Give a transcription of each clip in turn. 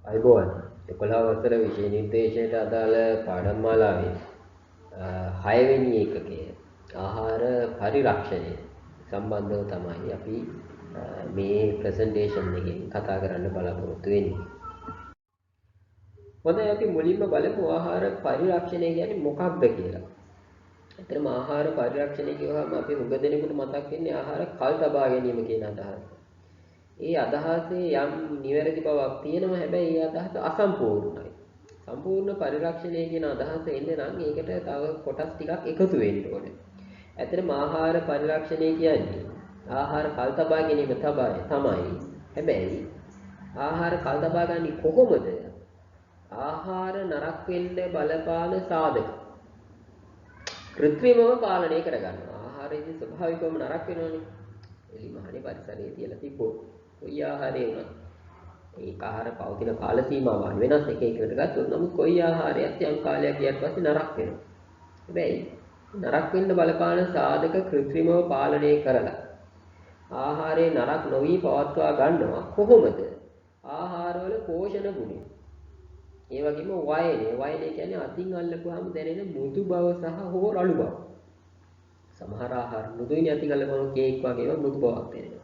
අයිබෝන් 11 වසර විෂය නිර්දේශයට අදාළ පාඩම් මාලාවේ 6 වෙනි ඒකකයේ ආහාර පරිරක්ෂණය සම්බන්ධව තමයි අපි මේ ප්‍රසන්ටේෂන් එකෙන් කතා කරන්න බලාපොරොත්තු වෙන්නේ. හොඳයි අපි මුලින්ම බලමු ආහාර පරිරක්ෂණය කියන්නේ මොකක්ද කියලා. ඇත්තටම ආහාර පරිරක්ෂණය කියවහම අපි හුඟ දෙනෙකුට මතක් වෙන්නේ ආහාර කල් තබා ගැනීම කියන අදහස. ඒ අදහසේ යම් නිවැරදි බවක් තියෙනවා හැබැයි ඒ අදහස අසම්පූර්ණයි. සම්පූර්ණ පරිරක්ෂණය කියන අදහස එන්නේ නම් ඒකට තව කොටස් ටිකක් එකතු වෙන්න ඕනේ. ඇත්තටම ආහාර පරිරක්ෂණය කියන්නේ ආහාර කල් තබා ගැනීම තමයි. හැබැයි ආහාර කල් තබා ගන්නේ කොහොමද? ආහාර නරක වෙන්න බලපාන සාධක කෘත්‍රිමව පාලනය කරගන්නවා. ආහාරයේ ස්වභාවිකවම නරක වෙනවනේ. එලිමහනේ පරිසරයේ තියලා තිබ්බොත් කොයි ආහාරය වුණත් ඒ ආහාර පවතින කාල සීමාවන් වෙනස් එක එකට ගත්තොත් නමුත් කොයි ආහාරයක් යම් කාලයක් ගියට පස්සේ නරක වෙනවා. හැබැයි නරක වෙන්න බලපාන සාධක කෘත්‍රිමව පාලනය කරලා ආහාරයේ නරක නොවි පවත්වා ගන්නවා කොහොමද? ආහාරවල පෝෂණ ගුණය. ඒ වගේම වයනය කියන්නේ අතින් අල්ලපුවාම දැනෙන මෘදු බව සහ හෝ රළු බව. සමහර ආහාර මෘදුයින් අතින් අල්ලපුවාම කේක් වගේ ඒවා මෘදු බවක් දැනෙනවා.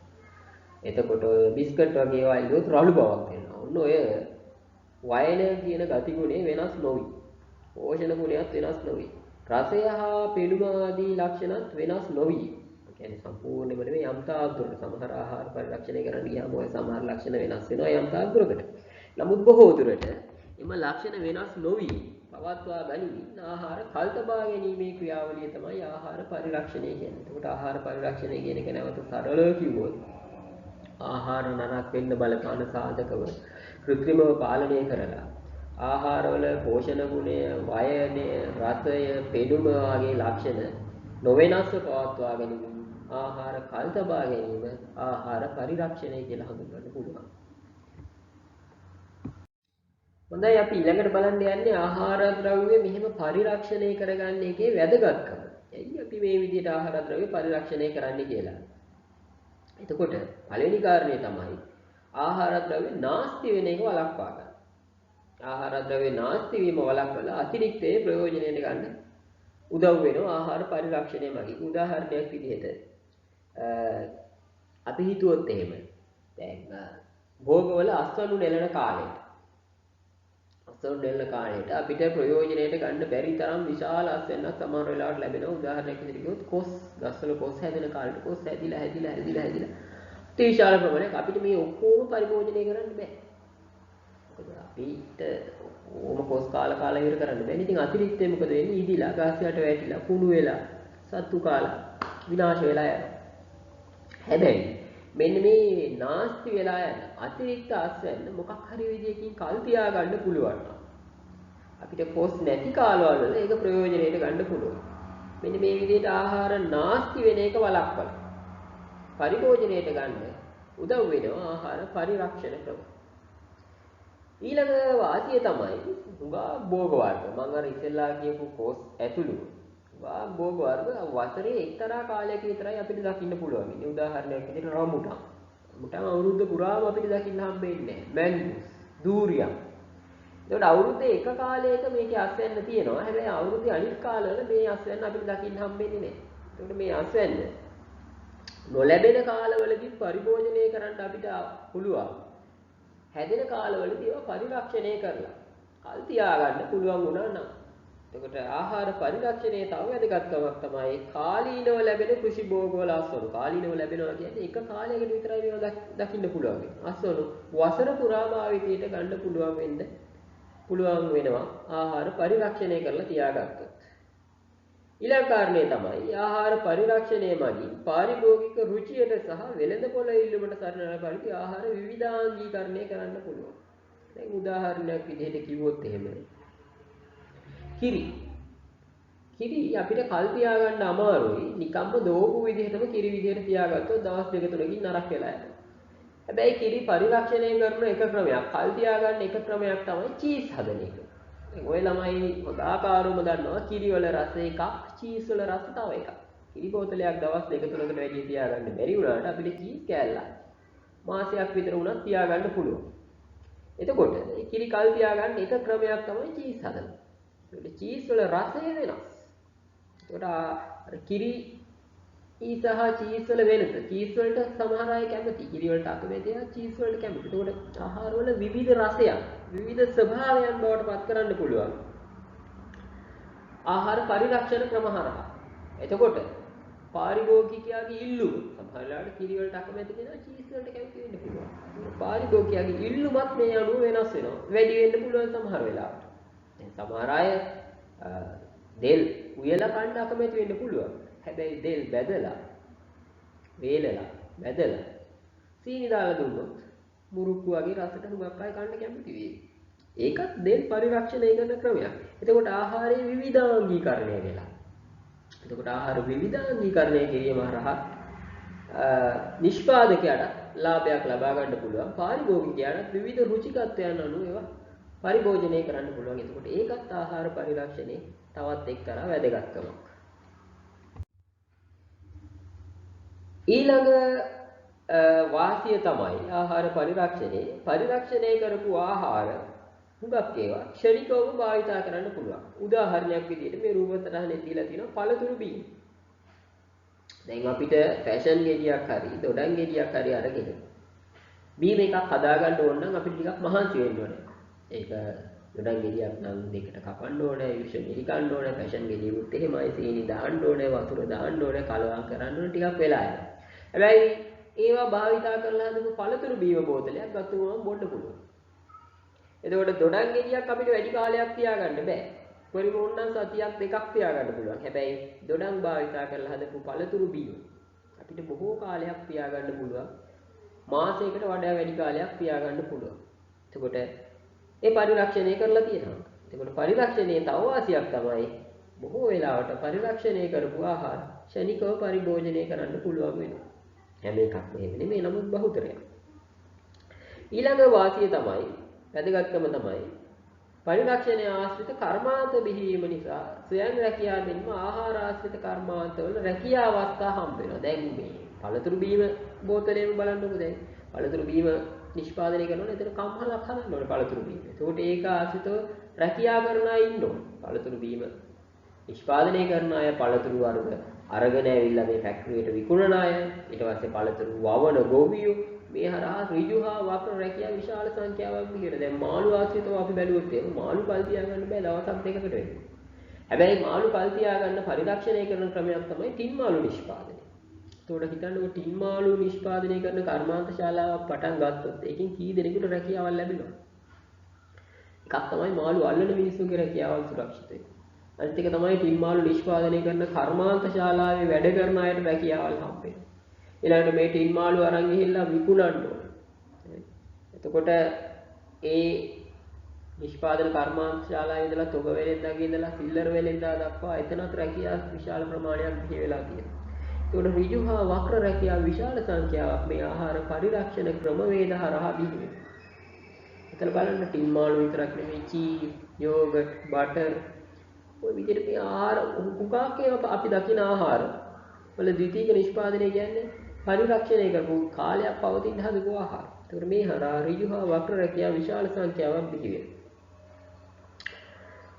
එතකොට ඔය බිස්කට් වගේ ඒවා ඉල්ලුවොත් රළු බවක් වෙනවා. ඔන්න ඔය වයන කියන ගතිගුණේ වෙනස් නොවි. පෝෂණ ගුණයත් වෙනස් නොවි. රසය හා පෙනුම ආදී ලක්ෂණත් වෙනස් නොවි. ඒ කියන්නේ සම්පූර්ණයෙන්ම නෙමෙයි යම් තාක් දුරට සමහර ආහාර පරිරක්ෂණය කරන්න ගියාම ඔය සමහර ලක්ෂණ වෙනස් වෙනවා යම් තාක් දුරකට. නමුත් බොහෝ දුරට එම ලක්ෂණ වෙනස් නොවි පවත්වා ගනිමින් ආහාර කල්තබා ගැනීමේ ක්‍රියාවලිය තමයි ආහාර පරිරක්ෂණය කියන්නේ. එතකොට ආහාර පරිරක්ෂණය කියන එක නැවත සරලව කිව්වොත් ආහාර නරක වෙන්න බලපාන සාධකව කෘත්‍රිමව පාලනය කරලා ආහාරවල පෝෂණ ගුණය, වයනය, රසය, පෙනුම වගේ ලක්ෂණ නොවෙනස්ව පවත්වා ගැනීම ආහාර කල් තබා ගැනීම ආහාර පරිරක්ෂණය කියලා හඳුන්වන්න පුළුවන්. හොඳයි අපි ඊළඟට බලන්න යන්නේ ආහාර ද්‍රව්‍ය මෙහෙම පරිරක්ෂණය කරගන්න එකේ වැදගත්කම. ඇයි අපි මේ විදිහට ආහාර ද්‍රව්‍ය පරිරක්ෂණය කරන්න කියලා. එතකොට පළවෙනි කාරණේ තමයි ආහාර ද්‍රව්‍ය නාස්ති වෙන එක වළක්වා ගන්න. ආහාර ද්‍රව්‍ය නාස්ති වීම වළක්වලා අතිරික්තයේ ප්‍රයෝජනයට ගන්න උදව් වෙනවා ආහාර පරිරක්ෂණය මගින්. උදාහරණයක් විදිහට අපි හිතුවොත් එහෙම දැන් භෝගවල අස්වනු නෙලන කාලේ අස්වනු නෙලන කාලේට අපිට ප්‍රයෝජනයට ගන්න බැරි තරම් විශාල අස්වැන්නක් සමහර වෙලාවට ලැබෙනවා. උදාහරණයක් විදිහට කිව්වොත් කොස් ගස්වල කොස් හැදෙන කාලේට කොස් හැදිලා විශාල ප්‍රමාණයක් අපිට මේ ඔක්කොම පරිභෝජනය කරන්න බෑ. මොකද අපිට ඕම කොස් කාලා ඉවර කරන්න බෑ. ඉතින් අතිරික්තය මොකද වෙන්නේ? ඉදිලා ගස් යට වැටිලා කුණු වෙලා සත්තු කාලා විනාශ වෙලා යනවා. හැබැයි මෙන්න මේ නාස්ති වෙලා යන අතිරික්ත අස්වැන්න මොකක් හරි විදියකින් කල් තියා ගන්න පුළුවන්. අපිට කොස් නැති කාලවල වල ඒක ප්‍රයෝජනෙට ගන්න පුළුවන්. මෙන්න මේ විදිහට ආහාර නාස්ති වෙන එක වළක්වලා පරිභෝජනයට ගන්න උදව් වෙනවා ආහාර පරිරක්ෂණ ක්‍රම. ඊළඟ වාසිය තමයි හුඟා භෝග වර්ග. මම අර ඉස්සෙල්ලා කියපු කොස් ඇතුළු හුඟා භෝග වර්ග වසරේ එක්තරා කාලයක විතරයි අපිට දකින්න පුළුවන්. ඉතින් උදාහරණයක් විදිහට රමුටන්. රමුටන් අවුරුද්ද පුරාම අපිට දකින්න හම්බෙන්නේ නැහැ. මැංගුස්, දූරියන්. ඒකට අවුරුද්දේ එක කාලයක මේකේ අස්වැන්න තියෙනවා. හැබැයි අවුරුද්දේ අනිත් කාලවල මේ අස්වැන්න අපිට දකින්න හම්බෙන්නේ නැහැ. ඒකට මේ අස්වැන්න නොලැබෙන කාලවලදී පරිභෝජනය කරන්න අපිට පුළුවන්. හැදෙන කාලවලදී ඒවා පරිරක්ෂණය කරලා කල් තියාගන්න පුළුවන් වුණා නම්. එතකොට ආහාර පරිරක්ෂණයේ තව වැදගත්කමක් තමයි කාලීනව ලැබෙන කෘෂි භෝගවල අස්වනු. කාලීනව ලැබෙනවා කියන්නේ එක කාලයකට විතරයි මේවා දකින්න පුළුවන්. අස්වනු වසර පුරාම ආවිතියට ගන්න පුළුවන් වෙනවා ආහාර පරිරක්ෂණය කරලා තියාගත්තොත්. ඊළඟ කාරණේ තමයි ආහාර පරිරක්ෂණය මගින් පාරිභෝගික රුචියට සහ වෙළඳපොළ ඉල්ලුමට සරණ පරිදි ආහාර විවිධාංගීකරණය කරන්න පුළුවන්. දැන් උදාහරණයක් විදිහට කිව්වොත් එහෙම කිරි අපිට කල් තියාගන්න අමාරුයි. නිකම්ම දෝපු විදිහටම කිරි විදිහට තියාගත්තොත් දවස් දෙක තුනකින් නරක වෙලා යනවා. හැබැයි කිරි පරිරක්ෂණය කරන එක ක්‍රමයක් කල් තියාගන්න එක ක්‍රමයක් තමයි චීස් හදන එක. ඔය ළමයි ආකාරවම දන්නවා කිරි වල රස එකක් චීස් වල රස තව එකක්. කිරි බෝතලයක් දවස් දෙක තුනකට වැඩි තියාගන්න බැරි වුණාට අපිට චීස් කෑල්ලක් මාසයක් විතර වුණත් තියාගන්න පුළුවන්. එතකොට මේ කිරි කල් තියාගන්න එක ක්‍රමයක් තමයි චීස් හදනවා. ඒකට චීස් වල රසය වෙනස්. ඒකට අර කිරි සහ චීස් වල වෙනස. චීස් වලට සමහර අය කැමති. කිරි වලට අකමැති අය චීස් වලට කැමති. ඒකට ආහාර වල විවිධ රසයන්, විවිධ ස්වභාවයන් බවට පත් කරන්න පුළුවන්. ආහාර පරිරක්ෂණ ක්‍රම හරහා. එතකොට පාරිභෝගිකයාගේ ඉල්ලුම සමහර වෙලාවට කිරි වලට අකමැති කෙනා චීස් වලට කැමති වෙන්න පුළුවන්. පාරිභෝගිකයාගේ ඉල්ලුමත් මේ අනුව වෙනස් වෙනවා. වැඩි වෙන්න පුළුවන් සමහර වෙලාවට. දැන් සමහර අය දෙල් උයලා කන්න අකමැති වෙන්න පුළුවන්. හැබැයි දෙල් බැදලා වේලලා බැදලා සීනි දාලා දුන්නොත් මුරුක්කු වගේ රසට හුඟක් අය කන්න කැමති වෙයි. ඒකත් දෙල් පරිරක්ෂණය කරන ක්‍රමයක්. එතකොට ආහාරයේ විවිධාංගීකරණය වෙලා. එතකොට ආහාර විවිධාංගීකරණය කිරීම හරහා නිෂ්පාදකයාට ලාභයක් ලබා ගන්න පුළුවන්. පාරිභෝගිකයාට විවිධ රුචිකත්වයන් අනුව ඒවා පරිභෝජනය කරන්න පුළුවන්. එතකොට ඒකත් ආහාර පරිරක්ෂණයේ තවත් එක්තරා වැදගත්කමක්. ඊළඟ වාසිය තමයි ආහාර පරිරක්ෂණය කරපු ආහාර හුඟක් ඒවා ක්ෂණිකවම භාවිතා කරන්න පුළුවන්. උදාහරණයක් විදිහට මේ රූප සටහනේ දීලා තියෙනවා පළතුරු බීම. දැන් අපිට ෆැෂන් ගෙඩියක් හරි දොඩම් ගෙඩියක් හරි අරගෙන බීම එකක් හදාගන්න ඕන නම් අපිට ටිකක් මහන්සි වෙන්න ඕනේ. ඒක දොඩම් ගෙඩියක් නම් දෙකට කපන්න ඕනේ, යුෂ්මෙලි ගන්න ඕනේ, ෆැෂන් ගෙඩියකුත් එහෙමයි, සීනි දාන්න ඕනේ, වතුර දාන්න ඕනේ, කලවම් කරන්න ඕනේ, ටිකක් වෙලා යනවා. හැබැයි ඒවා භාවිතා කරලා හදපු පළතුරු බීම බෝතලයක් ගත්තොත් බොන්න පුළුවන්. එතකොට දොඩම් ගෙඩියක් අපිට වැඩි කාලයක් තියාගන්න බෑ. පරිම ඕනනම් සතියක් දෙකක් තියාගන්න පුළුවන්. හැබැයි දොඩම් භාවිතා කරලා හදපු පළතුරු බීම අපිට බොහෝ කාලයක් තියාගන්න පුළුවන්. මාසයකට වඩා වැඩි කාලයක් තියාගන්න පුළුවන්. එතකොට ඒ පරිරක්ෂණය කරලා තියෙනවා. එතකොට පරිරක්ෂණයේ තව වාසියක් තමයි බොහෝ වෙලාවට පරිරක්ෂණය කරපු ආහාර ක්ෂණිකව පරිභෝජනය කරන්න පුළුවන් වෙනවා. හැම එකක්ම එහෙම නෙමෙයි, නමුත් බහුතරයක්. ඊළඟ වාසිය තමයි වැදගත්කම තමයි පරිරක්ෂණය ආශ්‍රිත කර්මාන්ත බිහිවීම නිසා ස්වයං රැකියාව දෙන්නම ආහාර ආශ්‍රිත කර්මාන්තවල රැකියා අවස්ථා හම්බ වෙනවා. දැන් මේ පළතුරු බීම බෝතලෙම බලන්නකො දැන් පළතුරු බීම නිෂ්පාදනය කරනකොට එතන කම්හලක් හදන්න ඕනේ පළතුරු බීම. ඒකට ඒක ආශ්‍රිතව රැකියා කරන අය ඉන්න ඕනේ. පළතුරු බීම නිෂ්පාදනය කරන අය පළතුරු වර්ග අරගෙන ඇවිල්ලා මේ ෆැක්ටරියට විකුණන අය, ඊට පස්සේ පළතුරු වවන ගොවියෝ මේ හරහා ඍජු හා වක්‍ර රැකියා විශාල සංඛ්‍යාවක් විදිහට දැන් මාළු ආශ්‍රිතව අපි බැලුවොත් එහෙම මාළු කල් තියාගන්න බෑ දවසක් දෙකකට වෙන්න. හැබැයි මාළු කල් තියාගන්න පරිරක්ෂණය කරන ක්‍රමයක් තමයි ටින් මාළු නිෂ්පාදනය. ඒකට හිතන්නකො ටින් මාළු නිෂ්පාදනය කරන කර්මාන්ත ශාලාවක් පටන් ගත්තොත් ඒකෙන් කී දෙනෙකුට රැකියාවක් ලැබෙනවද? එකක් තමයි මාළු අල්ලන මිනිස්සුන්ගේ රැකියාවල් සුරක්ෂිත වෙන්නේ. අනිත් එක තමයි ටින් මාළු නිෂ්පාදනය කරන කර්මාන්ත ශාලාවේ වැඩ කරන අයට රැකියාවල් හම්බෙන්නේ. ඊළඟට මේ ටින් මාළු අරන් ගිහිල්ලා විකුණන්න ඕනේ. එතකොට ඒ නිෂ්පාදන කර්මාන්ත ශාලාවේ ඉඳලා තොග වෙලෙන්දාගේ ඉඳලා සිල්ලර් වෙලෙන්දා දක්වා එතනත් රැකියා විශාල ප්‍රමාණයක් බිහි වෙලා තියෙනවා. ඒකට ඍජු හා වක්‍ර රැකියා විශාල සංඛ්‍යාවක් මේ ආහාර පරිරක්ෂණ ක්‍රමවේද හරහා බිහි වෙනවා. එතන බලන්න ටින් මාළු විතරක් නෙමෙයි චීස්, යෝගට්, බටර් ඔය විදිහට මේ ආහාර උගාක් ඒවා අපි දකින ආහාර වල ද්විතීයික නිෂ්පාදනය කියන්නේ පරිරක්ෂණය කරපු කාලයක් පවතින හදපු ආහාර. ඒකට මේ හරහා ඍජු හා වක්‍ර රැකියා විශාල සංඛ්‍යාවක් බිහි වෙනවා.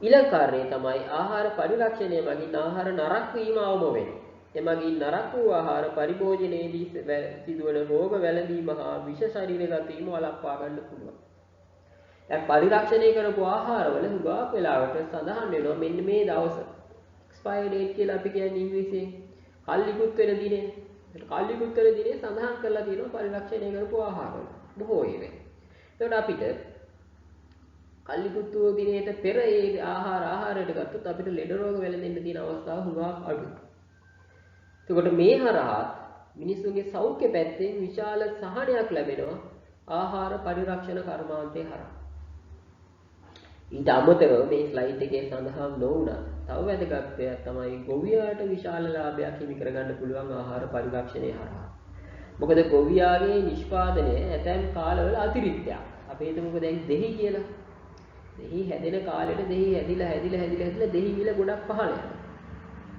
ඊළඟ කාරණේ තමයි ආහාර පරිරක්ෂණය මගින් ආහාර නරක වීම අවම වෙනවා. එමගින් නරක වූ ආහාර පරිභෝජනයේදී සිදුවන රෝග වැළඳීම හා විෂ ශරීරගත වීම වළක්වා ගන්න පුළුවන්. දැන් පරිරක්ෂණය කරපු ආහාරවල හුඟක් වෙලාවට සඳහන් වෙනවා මෙන්න මේ දවස එක්ස්පයර් ඩේට් කියලා අපි කියන්නේ ඉංග්‍රීසියෙන් කල්ලිකුත් වෙන දිනේ. ඒක කල්ලිකුත් වෙන දිනේ සඳහන් කරලා තියෙනවා පරිරක්ෂණය කරපු ආහාරවල බොහෝ ඒවා. ඒකට අපිට කල්ලිකුත් වූ දිනේට පෙර ඒ ආහාරයට ගත්තොත් අපිට ලෙඩ රෝග වැළඳෙන්න තියෙන අවස්ථා හුඟක් අඩුයි. එතකොට මේ හරහා මිනිසුන්ගේ සෞඛ්‍ය පැත්තෙන් විශාල සහනයක් ලැබෙනවා ආහාර පරිරක්ෂණ කර්මාන්තේ හරහා. ඊට අමතරව මේ ස්ලයිඩ් එකේ සඳහන් නොවුණා තව වැදගත් දෙයක් තමයි ගොවියාට විශාල ලාභයක් හිමි කරගන්න පුළුවන් ආහාර පරිරක්ෂණය හරහා. මොකද ගොවියාගේ නිෂ්පාදනය ඇතැම් කාලවල අතිරික්තයක්. අපි හිතමුකෝ දැන් දෙහි කියලා. දෙහි හැදෙන කාලෙට දෙහි හැදිලා දෙහි මිල ගොඩක් පහළ යනවා.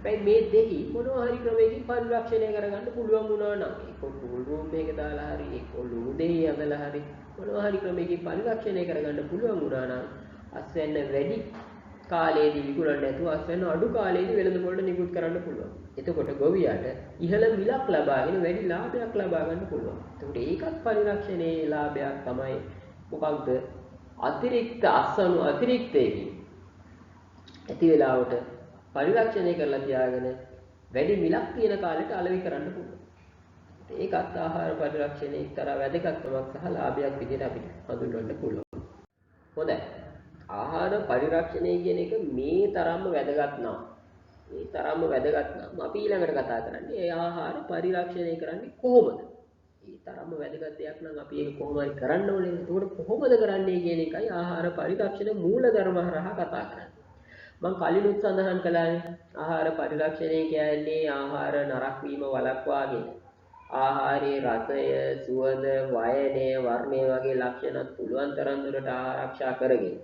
මේ දෙහි මොනවා හරි ක්‍රමයකින් පරිරක්ෂණය කරගන්න පුළුවන් වුණා නම් ඒක කූල් රූම් එකක දාලා හරි ඒක ලුණු දෙහි ඇදලා හරි මොනවා හරි ක්‍රමයකින් පරිරක්ෂණය කරගන්න පුළුවන් වුණා නම් අස්වැන්න වැඩි කාලයේදී විකුණන්න නැතුව අස්වැන්න අඩු කාලයේදී වෙළඳ පොළට නිකුත් කරන්න පුළුවන්. එතකොට ගොවියාට ඉහළ මිලක් ලබාගෙන වැඩි ලාභයක් ලබා ගන්න පුළුවන්. එතකොට ඒකත් පරිරක්ෂණයේ ලාභයක් තමයි. මොකක්ද? අතිරික්ත අස්වැන්නු අතිරික්තයකින් ඇති වෙලාවට පරිරක්ෂණය කරලා තියාගෙන වැඩි මිලක් තියෙන කාලෙට අලෙවි කරන්න පුළුවන්. ඒකත් ආහාර පරිරක්ෂණයේ එක්තරා වැදගත්කමක් සහ ලාභයක් විදිහට අපිට හඳුන්වන්න පුළුවන්. හොඳයි. ආහාර පරිරක්ෂණය කියන එක මේ තරම්ම වැදගත් නම් අපි ඊළඟට කතා කරන්නේ ඒ ආහාර පරිරක්ෂණය කරන්නේ කොහොමද? මේ තරම්ම වැදගත් දෙයක් නම් අපි ඒක කොහොමද කරන්න ඕනේ? ඒකට කොහොමද කරන්නේ කියන එකයි ආහාර පරිරක්ෂණ මූලධර්ම හරහා කතා කරන්නේ. මම කලිනුත් සඳහන් කළානේ ආහාර පරිරක්ෂණය කියන්නේ ආහාර නරක වීම වළක්වාගෙන ආහාරයේ රසය, සුවඳ, වයනය, වර්ණය වගේ ලක්ෂණත් පුළුවන් තරම් දුරට ආරක්ෂා කරගෙන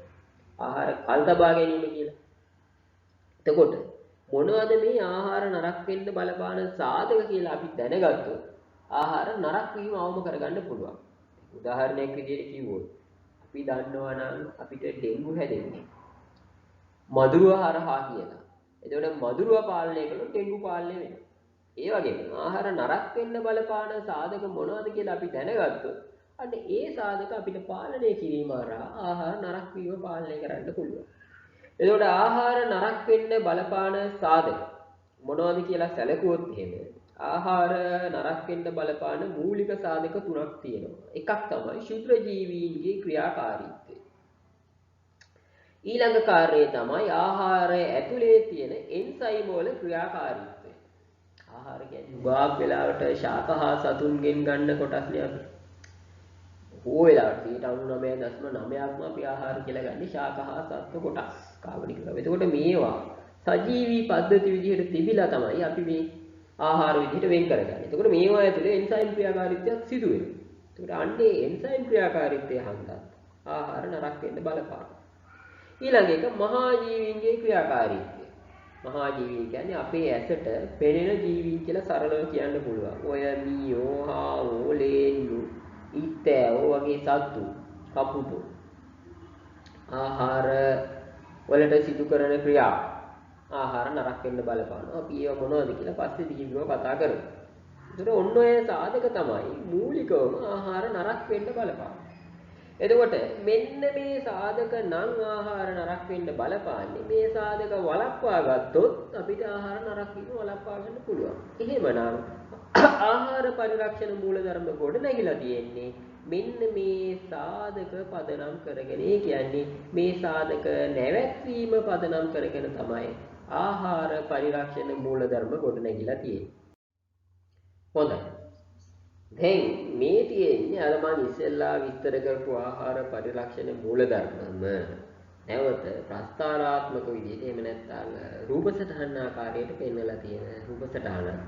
ආහාර කල් තබා ගැනීම කියලා. එතකොට මොනවද මේ ආහාර නරක වෙන්න බලපාන සාධක කියලා අපි දැනගත්තොත් ආහාර නරක වීම අවම කරගන්න පුළුවන්. උදාහරණයක් විදිහට කිව්වොත් අපි දන්නවා නම් අපිට ඩෙන්ගු හැදෙන්නේ මදුරුව හරහා කියලා. එතකොට මදුරුව පාලනය කළොත් ඩෙන්ගු පාලනය වෙනවා. ඒ වගේම ආහාර නරක වෙන්න බලපාන සාධක මොනවද කියලා අපි දැනගත්තොත් අන්න ඒ සාධක අපිට පාලනය කිරීම හරහා ආහාර නරක වීම පාලනය කරන්න පුළුවන්. එතකොට ආහාර නරක වෙන්න බලපාන සාධක මොනවද කියලා සැලකුවොත් එහෙම ආහාර නරක වෙන්න බලපාන මූලික සාධක තුනක් තියෙනවා. එකක් තමයි ශුද්‍ර ජීවීන්ගේ ක්‍රියාකාරීත්වය. ඊළඟ කාර්යය තමයි ආහාරය ඇතුලේ තියෙන එන්සයිම් වල ක්‍රියාකාරීත්වය. ආහාර කියන්නේ ගාක් වෙලාවට ශාක හා සතුන්ගෙන් ගන්න කොටස්නේ අපි. බොහෝ වෙලාවට 99.9%ක්ම අපි ආහාර කියලා ගන්නේ ශාක හා සත්ව කොටස්. කාබනික ද්‍රව්‍ය. එතකොට මේවා සජීවී පද්ධති විදිහට තිබිලා තමයි අපි මේ ආහාර විදිහට වෙන් කරගන්නේ. එතකොට මේවා ඇතුලේ එන්සයිම් ක්‍රියාකාරීත්වයක් සිදු වෙනවා. එතකොට අන්නේ එන්සයිම් ක්‍රියාකාරීත්වය හන්දත් ආහාර නරක වෙන්න බලපාන. ඊළඟ එක මහා ජීවීන්ගේ ක්‍රියාකාරීත්වය. මහා ජීවීන් කියන්නේ අපේ ඇසට පෙනෙන ජීවීන් කියලා සරලව කියන්න පුළුවන්. ඔය මීයෝ, හාවෝ, ලේන්නු, ඊතෑවෝ වගේ සත්තු, කපුටෝ ආහාර වලට සිදු කරන ක්‍රියා ආහාර නරක වෙන්න බලපානවා. අපි ඒව මොනවද කියලා පස්සේ දීර්ඝව කතා කරමු. ඒතර ඔන්න ඔය සාධක තමයි මූලිකවම ආහාර නරක වෙන්න බලපාන. එතකොට මෙන්න මේ සාධක නම් ආහාර නරක වෙන්න බලපාන්නේ මේ සාධක වළක්වා ගත්තොත් අපිට ආහාර නරක වීම වළක්වා ගන්න පුළුවන්. එහෙමනම් ආහාර පරිරක්ෂණ මූලධර්ම ගොඩ නැගිලා තියෙන්නේ මෙන්න මේ සාධක පදනම් කරගෙන. ඒ කියන්නේ මේ සාධක නැවැත්වීම පදනම් කරගෙන තමයි ආහාර පරිරක්ෂණ මූලධර්ම ගොඩ නැගිලා තියෙන්නේ. හොඳයි. දැන් මේ තියෙන්නේ අර මම ඉස්සෙල්ලා විස්තර කරපු ආහාර පරිරක්ෂණ මූලධර්මම නැවත ප්‍රස්තාරාත්මක විදිහට එහෙම නැත්නම් රූප සටහන් ආකාරයට පෙන්වලා තියෙන රූප සටහන.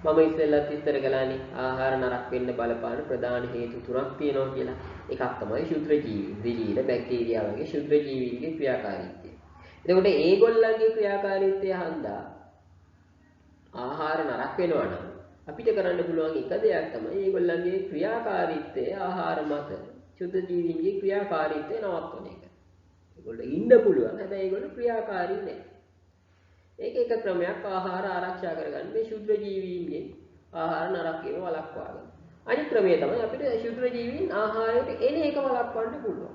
මම ඉස්සෙල්ලත් විස්තර කළානේ ආහාර නරක වෙන්න බලපාන ප්‍රධාන හේතු තුනක් තියෙනවා කියලා. එකක් තමයි ශුද්‍ර ජීවීන්, දිලීර, බැක්ටීරියා වගේ ශුද්‍ර ජීවීන්ගේ ක්‍රියාකාරීත්වය. එතකොට ඒගොල්ලන්ගේ ක්‍රියාකාරීත්වය හන්දා ආහාර නරක වෙනවා නම් අපිට කරන්න පුළුවන් එක දෙයක් තමයි ඒගොල්ලන්ගේ ක්‍රියාකාරීත්වය ආහාර මත ශුද්ධ ජීවීන්ගේ ක්‍රියාකාරීත්වය නවත්වන එක. ඒගොල්ලෝ ඉන්න පුළුවන් හැබැයි ඒගොල්ලෝ ක්‍රියාකාරී නැහැ. ඒක එක ක්‍රමයක් ආහාර ආරක්ෂා කරගන්න මේ ශුද්ධ ජීවීන්ගේ ආහාර නරක වීම වළක්වා ගන්න. අනිත් ක්‍රමය තමයි අපිට ශුද්ධ ජීවීන් ආහාරයට එන එක වළක්වන්න පුළුවන්.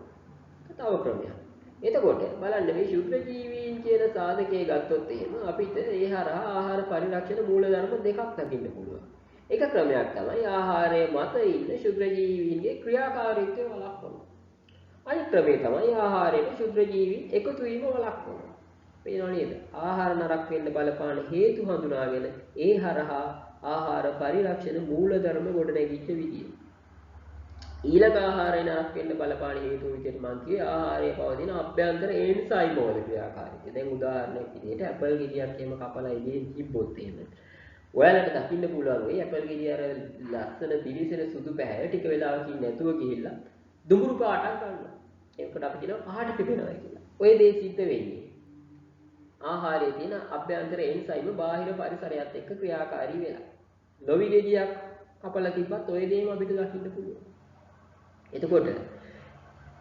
තව ක්‍රමයක්. එතකොට බලන්න මේ ශුද්ධ ජීවීන් කියන සාධකයේ ගත්තොත් එහෙම අපිට ඒ හරහා ආහාර පරිරක්ෂණ මූලධර්ම දෙකක් දකින්න පුළුවන්. එක ක්‍රමයක් තමයි ආහාරයේ මත ඉන්න ශුද්ධ ජීවීන්ගේ ක්‍රියාකාරීත්වය වළක්වනවා. අනිත් ක්‍රමය තමයි ආහාරයේ ශුද්ධ ජීවීන් එකතු වීම වළක්වනවා. පේනව නේද? ආහාර නරක වෙන්න බලපාන හේතු හඳුනාගෙන ඒ හරහා ආහාර පරිරක්ෂණ මූලධර්ම ගොඩ නැගිච්ච විදිය. ඊළඟ ආහාරය නරක වෙන්න බලපාන හේතු විදිහට මම කියේ ආහාරයේ පවතින අභ්‍යන්තර එන්සයිම් වල ක්‍රියාකාරීත්වය. දැන් උදාහරණයක් විදිහට ඇපල් ගෙඩියක් එහෙම කපලා ඉදිරියෙන් තිබ්බොත් එහෙම ඔයාලට දකින්න පුළුවන් වෙයි ඇපල් ගෙඩිය අර ලස්සන දිලිසෙන සුදු පැහැය ටික වෙලාවකින් නැතුව ගිහිල්ලා දුඹුරු පාටක් ගන්නවා. ඒකට අපි කියනවා පාට පිපෙනවා කියලා. ඔය දේ සිද්ධ වෙන්නේ ආහාරයේ තියෙන අභ්‍යන්තර එන්සයිම බාහිර පරිසරයත් එක්ක ක්‍රියාකාරී වෙලා. ලොවි ගෙඩියක් කපලා තිබ්බත් ඔය දේම අපිට දකින්න පුළුවන්. එතකොට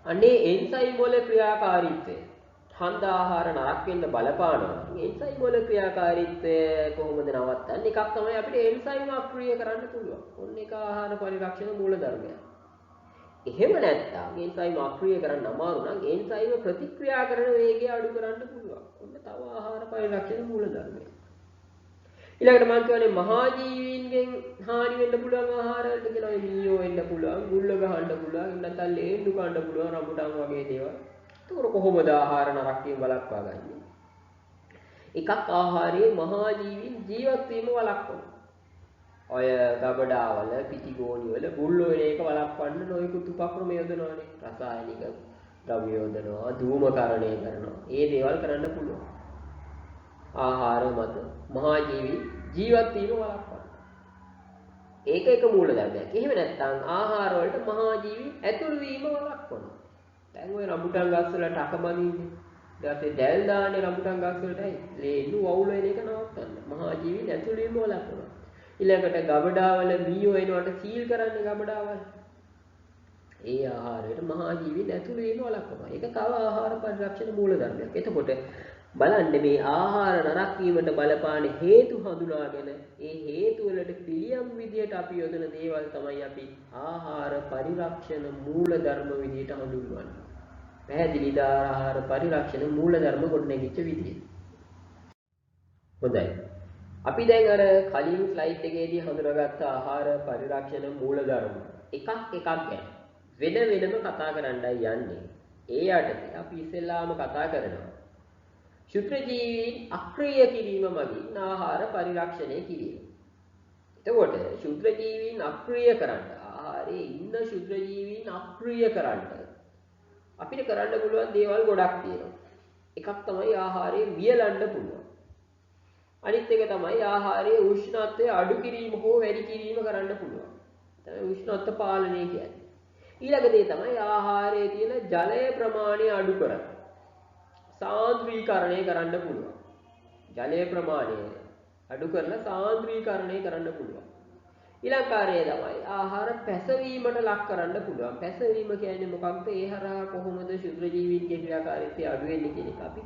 අනේ එන්සයිම් වල ක්‍රියාකාරීත්වය හන්ද ආහාර නරක වෙන්න බලපානවා. එන්සයිම් වල ක්‍රියාකාරීත්වය කොහොමද නවත්තන්නේ? එකක් තමයි අපිට එන්සයිම් අක්‍රිය කරන්න පුළුවන්. ඔන්න එක ආහාර පරිරක්ෂණ මූලධර්මයක්. එහෙම නැත්නම් එන්සයිම් අක්‍රිය කරන්න අමාරු නම් එන්සයිම් ප්‍රතික්‍රියා කරන වේගය අඩු කරන්න පුළුවන්. ඔන්න තව ආහාර පරිරක්ෂණ මූලධර්මයක්. ඊළඟට මම කියන්නේ මහා ජීවීන්ගෙන් හානි වෙන්න පුළුවන් ආහාර වලට කියලා ඔය මීයෝ වෙන්න පුළුවන්, ගුල්ල ගහන්න පුළුවන්, නැත්නම් ලේන්නු කන්න පුළුවන්, රඹුටන් වගේ දේවල්. ඒතකොට කොහොමද ආහාර නරක වීම වළක්වා ගන්නේ? එකක් ආහාරයේ මහා ජීවීන් ජීවත් වීම වළක්වනවා. ඔය ගබඩාවල, පිටිගෝනිවල ගුල්ලෝ වෙන එක වළක්වන්න නොයෙකුත් උපක්‍රම යොදනවානේ. රසායනික ද්‍රව්‍ය යොදනවා, ධූමකරණය කරනවා. ඒ දේවල් කරන්න පුළුවන්. ආහාර මත මහා ජීවත් වීම වළක්වන්න. ඒක එක මූල ධර්මයක්. එහෙම නැත්නම් ආහාර වලට මහා ජීවි ඇතුල් වීම වළක්වනවා. දැන් ওই රඹුටන් ගස් වල ටක බඳින්නේ. ඊට පස්සේ දැල් දාන්නේ රඹුටන් ගස් වලටයි. ලේන්නු වවුල වෙන එක නවත්තන්න. මහා ජීවි ඇතුල් වීම වළක්වනවා. ඊළඟට ගබඩාවල මීයෝ එනවට සීල් කරන්නේ ගබඩාවල්. ඒ ආහාරයට මහා ජීවි ඇතුල් වීම වළක්වනවා. ඒක තව ආහාර පරිරක්ෂණ මූල ධර්මයක්. එතකොට බලන්න මේ ආහාර නරක වීමට බලපාන හේතු හඳුනාගෙන ඒ හේතු වලට පිළියම් විදියට අපි යොදන දේවල් තමයි අපි ආහාර පරිරක්ෂණ මූල ධර්ම විදියට හඳුන්වන්නේ. පැහැදිලිද ආහාර පරිරක්ෂණ මූල ධර්ම ගොඩනැගිච්ච විදිය. හොඳයි. අපි දැන් අර කලින් ස්ලයිඩ් එකේදී හඳුනාගත්ත ආහාර පරිරක්ෂණ මූල ධර්ම එකක් ගැන වෙනම කතා කරන්නයි යන්නේ. ඒ යටතේ අපි ඉස්සෙල්ලාම කතා කරනවා ශුද්‍රජීවීන් අක්‍රිය කිරීම මගින් ආහාර පරිරක්ෂණය කිරීම. එතකොට ශුද්‍රජීවීන් අක්‍රිය කරන්න ආහාරයේ ඉන්න ශුද්‍රජීවීන් අක්‍රිය කරන්න අපිට කරන්න පුළුවන් දේවල් ගොඩක් තියෙනවා. එකක් තමයි ආහාරය වියලන්න පුළුවන්. අනිත් එක තමයි ආහාරයේ උෂ්ණත්වය අඩු කිරීම හෝ වැඩි කිරීම කරන්න පුළුවන්. තමයි උෂ්ණත්ව පාලනය කියන්නේ. ඊළඟ දේ තමයි ආහාරයේ තියෙන ජලය ප්‍රමාණය අඩු කරන්න. සාන්ද්‍රීකරණය කරන්න පුළුවන්. ජලයේ ප්‍රමාණය අඩු කරලා සාන්ද්‍රීකරණය කරන්න පුළුවන්. ඊළඟ කාර්යය තමයි ආහාර පැසවීමට ලක් කරන්න පුළුවන්. පැසවීම කියන්නේ මොකක්ද? ඒ හරහා කොහොමද ශුද්‍ර ජීවීන්ගේ ක්‍රියාකාරීත්වය අඩු වෙන්නේ කියන එක අපි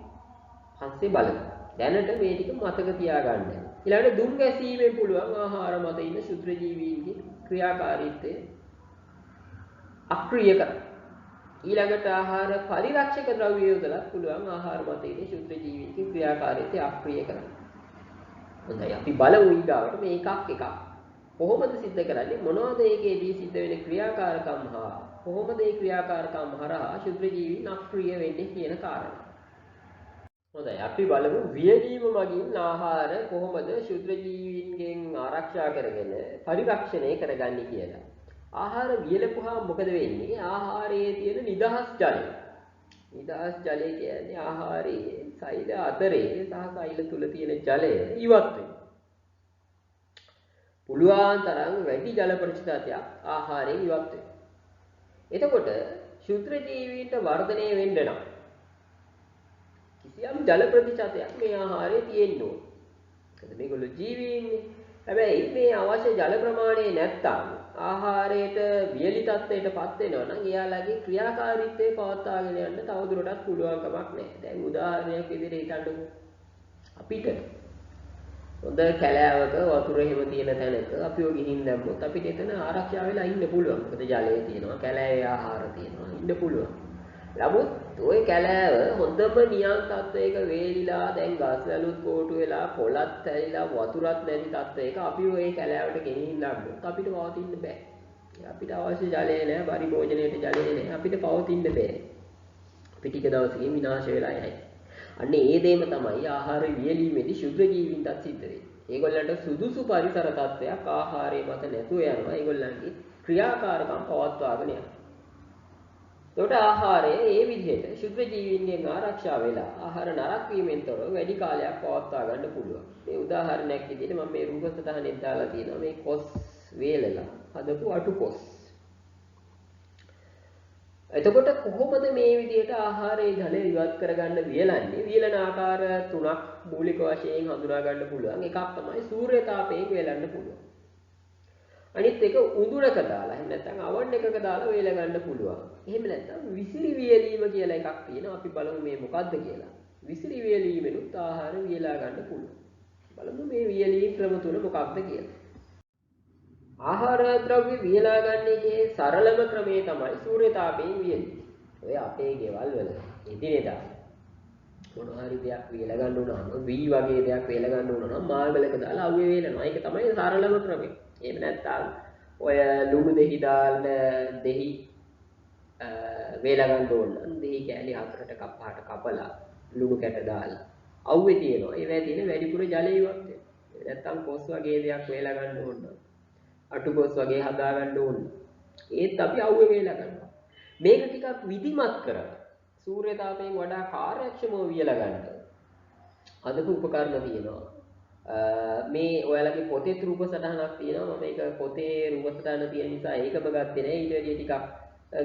පස්සේ බලමු. දැනට මේ ටික මතක තියාගන්න. ඊළඟට දුම් ගැසීමෙන් පුළුවන් ආහාර මත ඉන්න ශුද්‍ර ජීවීන්ගේ ක්‍රියාකාරීත්වය අක්‍රිය කරන්න. ඊළඟට ආහාර පරිරක්ෂක ද්‍රව්‍ය යොදලා පුළුවන් ආහාර මත ඉන්න ශුද්‍ර ජීවීන්ගේ ක්‍රියාකාරීත්වය අක්‍රිය කරන්න. හොඳයි අපි බලමු ඊගාවට මේ එකක් කොහොමද සිද්ධ කරන්නේ මොනවද ඒකේදී සිද්ධ වෙන ක්‍රියාකාරකම් හා කොහොමද ඒ ක්‍රියාකාරකම් හරහා ශුද්‍ර ජීවීන් අක්‍රිය වෙන්නේ කියන කාරණා. හොඳයි අපි බලමු වියලීම මගින් ආහාර කොහොමද ශුද්‍ර ජීවීන්ගෙන් ආරක්ෂා කරගෙන පරිරක්ෂණය කරගන්නේ කියලා. ආහාර වියලපුවා මොකද වෙන්නේ? ආහාරයේ තියෙන නිදහස් ජලය. නිදහස් ජලය කියන්නේ ආහාරයේ සෛල අතරේ සහ සෛල තුල තියෙන ජලය ඉවත් වෙනවා. පුළුවන් තරම් වැඩි ජල ප්‍රතිශතයක් ආහාරයෙන් ඉවත් වෙනවා. එතකොට ශුද්‍ර ජීවීන්ට වර්ධනය වෙන්න නම් කිසියම් ජල ප්‍රතිශතයක් මේ ආහාරයේ තියෙන්න ඕන. මොකද මේගොල්ලෝ ජීවීන්නේ. හැබැයි මේ අවශ්‍ය ජල ප්‍රමාණය නැත්තම් ආහාරයට වියලි තත්ත්වයටපත් වෙනවා නම් එයාලගේ ක්‍රියාකාරීත්වය පවත්වාගෙන යන්න තවදුරටත් පුළුවන් කමක් නැහැ. දැන් උදාහරණයක් විදිහට හිතන්නකෝ. අපිට හොඳ කැලෑවක වතුර එහෙම තියෙන තැනක අපිව ගිහින් දැම්මොත් අපිට එතන ආරක්ෂා වෙලා ඉන්න පුළුවන්. මොකද ජලය තියෙනවා, කැලෑවේ ආහාර තියෙනවා, ඉන්න පුළුවන්. නමුත් ওই කැලෑව හොඳම නියම් තත්වයක වේලිලා දැන් ගස් වැලුත් කොටු වෙලා පොළත් ඇලිලා වතුරත් නැති තත්වයක අපි ওই කැලෑවට ගෙනිහින් ළඟොත් අපිට පවතින්න බෑ. අපිට අවශ්‍ය ජලය නැහැ, පරිභෝජනයට ජලය නැහැ. අපිට පවතින්න බෑ. අපි ටික දවසකින් විනාශ වෙලා යයි. අන්න ඒ දෙයම තමයි ආහාර වියලීමේදී ශුද්‍ර ජීවීන්ටත් සිද්ධ වෙන්නේ. ඒගොල්ලන්ට සුදුසු පරිසර තත්වයක් ආහාරයේ මත නැතුව යනවා. ඒගොල්ලන්ගේ ක්‍රියාකාරකම් පවත්වාගෙන යනවා. ඒකට ආහාරය ඒ විදිහට ශුද්‍ර ජීවීන්ගෙන් ආරක්ෂා වෙලා ආහාර නරක වීමෙන් තොරව වැඩි කාලයක් පවත්වා ගන්න පුළුවන්. මේ උදාහරණයක් විදිහට මම මේ රූප සටහනෙන් දාලා තියෙනවා මේ කොස් වේලලා හදපු අටු කොස්. එතකොට කොහොමද මේ විදිහට ආහාරයේ ජලය ඉවත් කරගන්න වියලන්නේ? වියලන ආකාර තුනක් මූලික වශයෙන් හඳුනා ගන්න පුළුවන්. එකක් තමයි සූර්ය තාපයෙන් වියලන්න පුළුවන්. අනිත් එක උඳුරක දාලා එහෙම නැත්නම් අවන් එකක දාලා වේල ගන්න පුළුවන්. එහෙම නැත්නම් විසිරි වියලීම කියලා එකක් තියෙනවා. අපි බලමු මේ මොකද්ද කියලා. විසිරි වියලීමෙනුත් ආහාර වියලා ගන්න පුළුවන්. බලමු මේ වියලී ක්‍රම තුන මොකක්ද කියලා. ආහාර ද්‍රව්‍ය වියලා ගන්න එකේ සරලම ක්‍රමය තමයි සූර්ය තාපයෙන් වියලීම. ඔය අපේ ගෙවල් වල එදිනෙදා මොනවා හරි දෙයක් වියලා ගන්න උනම වී වගේ දෙයක් වියලා ගන්න උනම මාර්ගලක දාලා අවුවේ වේලනවා. ඒක තමයි සරලම ක්‍රමය. එහෙම නැත්නම් ඔය ලුණු දෙහි දාන්න දෙහි වේලා ගන්න ඕන නම් දෙහි කෑලි හතරට කප්පහට කපලා ලුණු කැට දාලා අවුවේ තියෙනවා. ඒවැ තියෙන වැඩිපුර ජලය ඉවත් වෙනවා. නැත්නම් කොස් වගේ දෙයක් වේලා ගන්න ඕන නම් අටුකොස් වගේ හදා ගන්න ඕන. ඒත් අපි අවුවේ වේලා ගන්නවා. මේක ටිකක් විධිමත් කරලා සූර්ය තාපයෙන් වඩා කාර්යක්ෂමව වියලා ගන්න. අදක උපකරණ තියෙනවා. මේ ඔයාලගේ පොතේ රූප සටහනක් තියෙනවා. මම මේක පොතේ රූප සටහන තියෙන නිසා ඒකම ගත්තේ නෑ. ඊට වැඩිය ටිකක්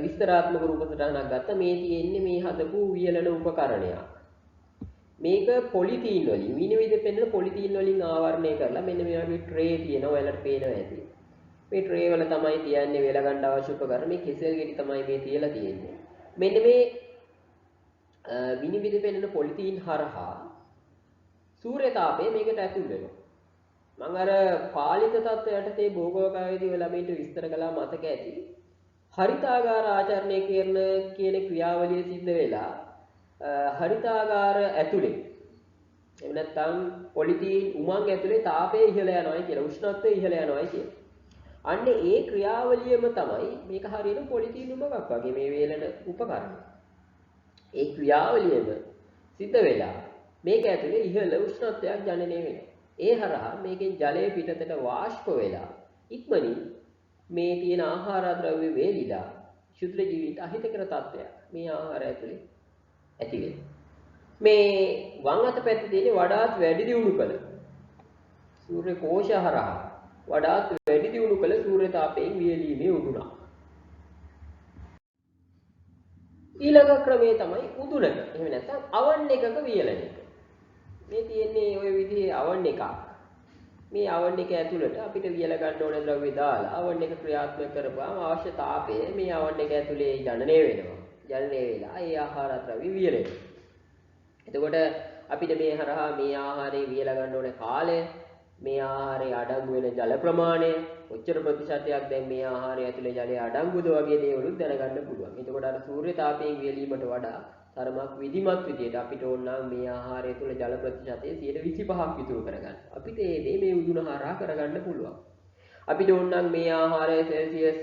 විස්තරාත්මක රූප සටහනක් ගත්තා. මේ තියෙන්නේ මේ හදපු වියලන උපකරණයක්. මේක පොලිතීන් වලින් විනිවිද පෙන්නන පොලිතීන් වලින් ආවරණය කරලා මෙන්න මේ වගේ ට්‍රේ තියෙනවා. ඔයාලට පේනවා ඇති. මේ ට්‍රේ වල තමයි තියන්නේ වේල ගන්න අවශ්‍ය උපකරණ. මේ කෙසෙල් ගෙඩි තමයි මේ තියලා තියෙන්නේ. මෙන්න මේ විනිවිද පෙන්නන පොලිතීන් හරහා සූර්ය තාපය මේකට ඇතුල් වෙනවා. මම අර පාලිත තත්ත්වයට යටතේ භෝගෝපකාරයේදී ළමයින්ට විස්තර කළා මතක ඇති. හරිතාගාර ආචරණය කරන කියන ක්‍රියාවලිය සිද්ධ වෙලා හරිතාගාර ඇතුලේ එහෙම නැත්නම් පොලිතීන් උමං ඇතුලේ තාපය ඉහළ යනවායි කියලා උෂ්ණත්වය ඉහළ යනවායි කියලා. අන්න ඒ ක්‍රියාවලියම තමයි මේක හරියට පොලිතීන් උමඟක් වගේ මේ වේලන උපකරණය. ඒ ක්‍රියාවලියම සිද්ධ වෙලා මේක ඇතුලේ ඉහළ උෂ්ණත්වයක් ජනනය වෙනවා. ඒ හරහා මේකෙන් ජලය පිටතට වාෂ්ප වෙලා ඉක්මනින් මේ තියෙන ආහාර ද්‍රව්‍ය වේලිලා ශුද්ධ ජීවිත අහිතකර තත්ත්වයක් මේ ආහාර ඇතුලේ ඇති වෙනවා. මේ වම් අත පැත්තේ තියෙන වඩාත් වැඩි දියුණු කළ සූර්ය කෝෂ හරහා වඩාත් වැඩි දියුණු කළ සූර්ය තාපයෙන් වියලීමේ උඩුණා. ඊළඟ ක්‍රමය තමයි උදුනක. එහෙම නැත්නම් අවන් එකක වියලන එක. මේ තියෙන්නේ ওই විදිහේ අවන් එකක්. මේ අවන් එක ඇතුළට අපිට වියලා ගන්න ඕන ද්‍රව්‍ය දාලා අවන් එක ක්‍රියාත්මක කරපුවාම අවශ්‍ය තාපය මේ අවන් එක ඇතුලේ ජනනය වෙනවා. ජනනය වෙලා ඒ ආහාර ද්‍රව්‍ය වියලෙනවා. එතකොට අපිට මේ හරහා මේ ආහාරය වියලා ගන්න ඕන කාලය, මේ ආහාරයේ අඩංගු වෙන ජල ප්‍රමාණය, කොච්චර ප්‍රතිශතයක් දැන් මේ ආහාරය ඇතුලේ ජලය අඩංගුද වගේ දේවලුත් දැනගන්න පුළුවන්. එතකොට අර සූර්ය තාපයෙන් වියලීමට වඩා තරමක් විධිමත් විදියට අපිට ඕන නම් මේ ආහාරය තුළ ජල ප්‍රතිශතය 125ක් විතර කරගන්න. අපිට ඒ දේ මේ උදුන හරහා කරගන්න පුළුවන්. අපිට ඕන නම් මේ ආහාරය සෙල්සියස්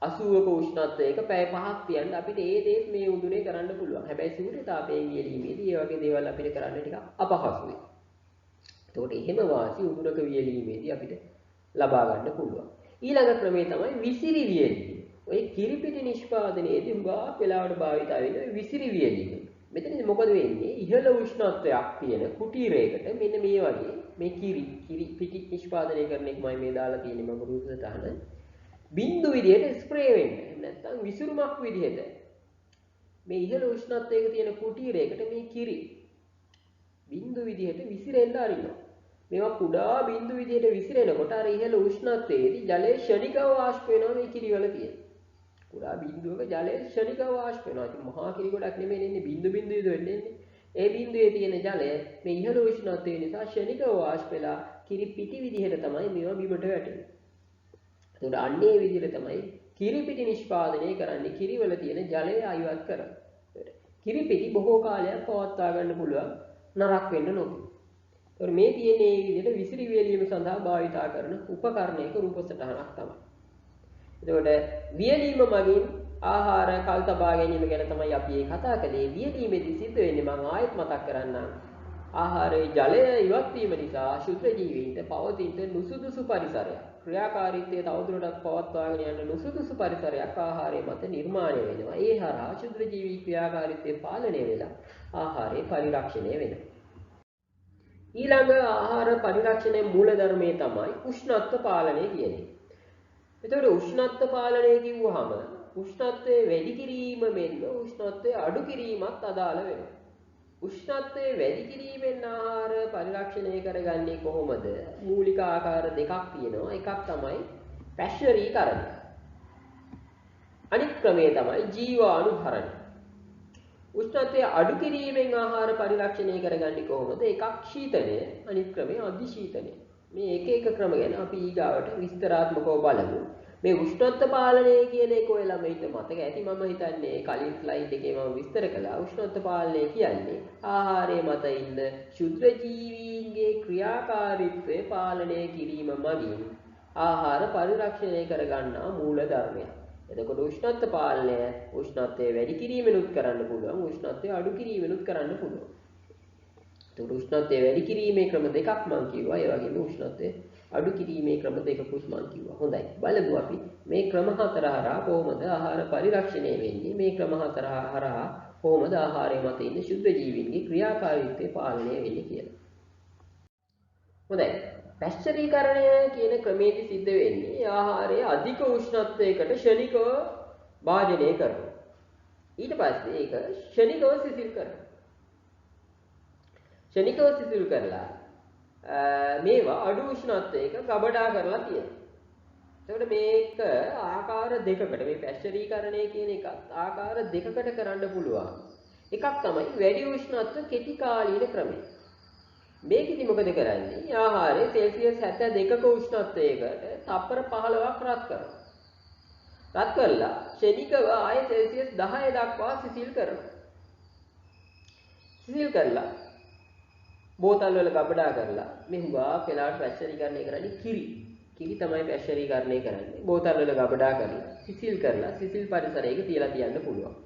80ක උෂ්ණත්වයක පැය 5ක් තියන්න අපිට ඒ දේ මේ උදුනේ කරන්න පුළුවන්. හැබැයි සූර්ය තාපයෙන් වියලීමේදී මේ වගේ දේවල් අපිට කරන්න ටිකක් අපහසුයි. එතකොට එහෙම වාසි උදුනක වියලීමේදී අපිට ලබා ගන්න පුළුවන්. ඊළඟ ක්‍රමය තමයි විසිරි වියලීම. ඔය කිරිපිටි නිෂ්පාදනයේදී හුඟක් වෙලාවට භාවිත වෙන විසිරි වියලීම. මෙතනදි මොකද වෙන්නේ? ඉහළ උෂ්ණත්වයක් තියෙන කුටීරයකට මෙන්න මේ වගේ මේ කිරි පිටි නිෂ්පාදනය කරන එක මම මේ දාලා තියෙන්නේ මම රූපසටහන. බින්දු විදියට ස්ප්‍රේ වෙන්නේ. නැත්නම් විසිරුමක් විදියට මේ ඉහළ උෂ්ණත්වයක තියෙන කුටීරයකට මේ කිරි බින්දු විදියට විසිරෙන්න අරිනවා. මේවා කුඩා බින්දු විදියට විසිරෙනකොට අර ඉහළ උෂ්ණත්වයේදී ජලය ක්ෂණිකව වාෂ්ප වෙනවා මේ කිරි වල තියෙන. කුඩා බින්දුවක ජලය ක්ෂණිකව වාෂ්ප වෙනවා. ඉතින් මහා කිරි ගොඩක් නෙමෙයි එන්නේ බින්දු බින්දුවේ වෙන්නේ. ඒ බින්දුවේ තියෙන ජලය මේ ඉහළ උෂ්ණත්වය නිසා ක්ෂණිකව වාෂ්ප වෙලා කිරි පිටි විදියට තමයි මේවා බිමට වැටෙන්නේ. ඒකට අන්නේ විදියට තමයි කිරි පිටි නිෂ්පාදනය කරන්නේ. කිරි වල තියෙන ජලය අයිවත් කරන්නේ. කිරි පිටි බොහෝ කාලයක් පවත්වා ගන්න පුළුවන් නරක් වෙන්න නොදී. ඒතකොට මේ තියෙන්නේ මේ විදිහට විසිරි වියලීම සඳහා භාවිතා කරන උපකරණයක රූප සටහනක් තමයි. එතකොට වියලීම මගින් ආහාර කල් තබා ගැනීම ගැන තමයි අපි මේ කතා කළේ. වියලීමේදී සිද්ධ වෙන්නේ මම ආයෙත් මතක් කරන්නම්. ආහාරයේ ජලය ඉවත් වීම නිසා ශුද්ධ ජීවීන්ට පවතින නුසුදුසු පරිසරයක් ක්‍රියාකාරීත්වය තවදුරටත් පවත්වාගෙන යන නුසුදුසු පරිසරයක් ආහාරය මත නිර්මාණය වෙනවා. ඒ හරහා ශුද්ධ ජීවී ක්‍රියාකාරීත්වය පාලනය වෙලා ආහාරය පරිරක්ෂණය වෙනවා. ඊළඟ ආහාර පරිරක්ෂණයේ මූලධර්මයේ තමයි උෂ්ණත්ව පාලනය කියන්නේ. එතකොට උෂ්ණත්ව පාලනය කිව්වහම උෂ්ණත්වයේ වැඩි කිරීම මෙන්ම උෂ්ණත්වයේ අඩු කිරීමත් අදාළ වෙනවා. උෂ්ණත්වයේ වැඩි කිරීමෙන් ආහාර පරිරක්ෂණය කරගන්නේ කොහොමද? මූලික ආකාර දෙකක් තියෙනවා. එකක් තමයි පැශ්චරීකරණය. අනිත් ක්‍රමය තමයි ජීවාණුහරණය. උෂ්ණත්වය අඩු කිරීමෙන් ආහාර පරිරක්ෂණය කරගන්නේ කොහොමද? එකක් ශීතනය, අනිත් ක්‍රමය අධිශීතනය. මේ එක එක ක්‍රම ගැන අපි ඊගාවට විස්තරාත්මකව බලමු. මේ උෂ්ණත්ව පාලනය කියන එක ඔය ළමයින්ට මතක ඇති. මම හිතන්නේ කලින් ස්ලයිඩ් එකේ මම විස්තර කළා. උෂ්ණත්ව පාලනය කියන්නේ ආහාරයේ මත ඉන්න ක්ෂුද්‍ර ජීවීන්ගේ ක්‍රියාකාරීත්වය පාලනය කිරීම මගින් ආහාර පරිරක්ෂණය කරගන්නා මූල ධර්මයක්. එතකොට උෂ්ණත්ව පාලනය උෂ්ණත්වය වැඩි කිරීමෙනුත් කරන්න පුළුවන්, උෂ්ණත්වය අඩු කිරීමෙනුත් කරන්න පුළුවන්. එතකොට උෂ්ණත්වය වැඩි කිරීමේ ක්‍රම දෙකක් මම කිව්වා. ඒ වගේම උෂ්ණත්වය අඩු කිරීමේ ක්‍රම දෙකකුත් මම කිව්වා. හොඳයි. බලමු අපි මේ ක්‍රම හතර හරහා කොහොමද ආහාර පරිරක්ෂණය වෙන්නේ? මේ ක්‍රම හතර හරහා කොහොමද ආහාරයේ මත ඉන්න ශුද්ධ ජීවීන්ගේ ක්‍රියාකාරීත්වය පාලනය වෙන්නේ කියලා. හොඳයි. පැශ්චරීකරණය කියන ක්‍රමයේදී සිද්ධ වෙන්නේ ආහාරයේ අධික උෂ්ණත්වයකට ක්ෂණිකව භාජනය කරනවා. ඊට පස්සේ ඒක ක්ෂණිකව සිසිල් කරනවා. ක්ෂණිකව සිසිල් කරලා මේවා අඩු උෂ්ණත්වයක ගබඩා කරලා තියෙනවා. එතකොට මේක ආකාර දෙකකට මේ පැශ්චරීකරණය කියන එකත් ආකාර දෙකකට කරන්න පුළුවන්. එකක් තමයි වැඩි උෂ්ණත්ව කෙටි කාලීන ක්‍රමය. මේකෙදි මොකද කරන්නේ? ආහාරයේ සෙල්සියස් 72ක උෂ්ණත්වයකට තප්පර 15ක් රත් කරනවා. රත් කරලා ක්ෂණිකව ආයේ සෙල්සියස් 10 දක්වා සිසිල් කරනවා. සිසිල් කරලා බෝතල් වල ගබඩා කරලා මේ හුඟා වෙලාවට පැශ්චරීකරණය කරන්නේ කිරි තමයි පැශ්චරීකරණය කරන්නේ. බෝතල් වල ගබඩා කරලා සිසිල් කරලා සිසිල් පරිසරයක තියලා තියන්න පුළුවන්.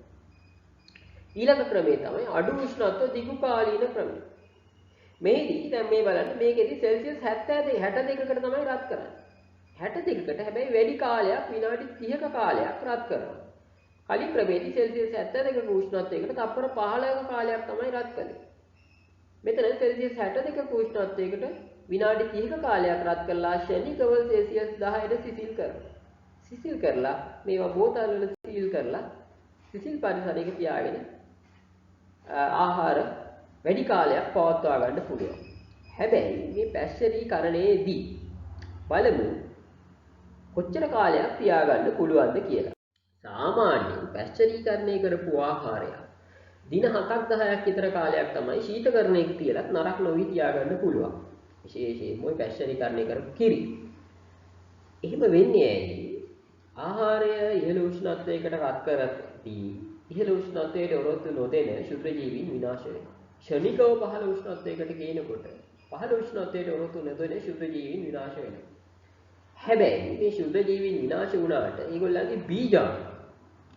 ඊළඟ ක්‍රමය තමයි අඩු උෂ්ණත්ව දිගු කාලීන ක්‍රමය. මේදී දැන් මේ බලන්න මේකෙදි සෙල්සියස් 62කට තමයි රත් කරන්නේ. 62කට හැබැයි වැඩි කාලයක් විනාඩි 30ක කාලයක් රත් කරනවා. කලින් ක්‍රමයේදී සෙල්සියස් 72ක උෂ්ණත්වයකට තප්පර 15ක කාලයක් තමයි රත් කළේ. මෙතන සෙල්සියස් 62ක උෂ්ණත්වයකට විනාඩි 30ක කාලයක් රත් කරලා ක්ෂණිකව සෙල්සියස් 10ට සිසිල් කරනවා. සිසිල් කරලා මේවා බෝතල් වල සීල් කරලා සිසිල් පරිසරයක තියාගෙන ආහාර වැඩි කාලයක් පවත්වා ගන්න පුළුවන්. හැබැයි මේ පැශ්චරීකරණයේදී බලමු කොච්චර කාලයක් තියාගන්න පුළුවන්ද කියලා. සාමාන්‍යයෙන් පැශ්චරීකරණය කරපු ආහාරය දින 7ක් 10ක් විතර කාලයක් තමයි ශීතකරණයක තියලත් නරක නොවි තියාගන්න පුළුවන්. විශේෂයෙන්ම ওই පැශ්චරීකරණය කරපු කිරි. එහෙම වෙන්නේ ඇයි? ආහාරය ඉහළ උෂ්ණත්වයකට රත් කරද්දී ඉහළ උෂ්ණත්වයට ඔරොත්තු නොදෙන ශුද්ධ ජීවීන් විනාශ වෙනවා. ක්ෂණිකව පහළ උෂ්ණත්වයකට ගේනකොට පහළ උෂ්ණත්වයට ඔරොත්තු නොදෙන ශුද්ධ ජීවීන් විනාශ වෙනවා. හැබැයි මේ ශුද්ධ ජීවීන් විනාශ වුණාට ඒගොල්ලන්ගේ බීජාණු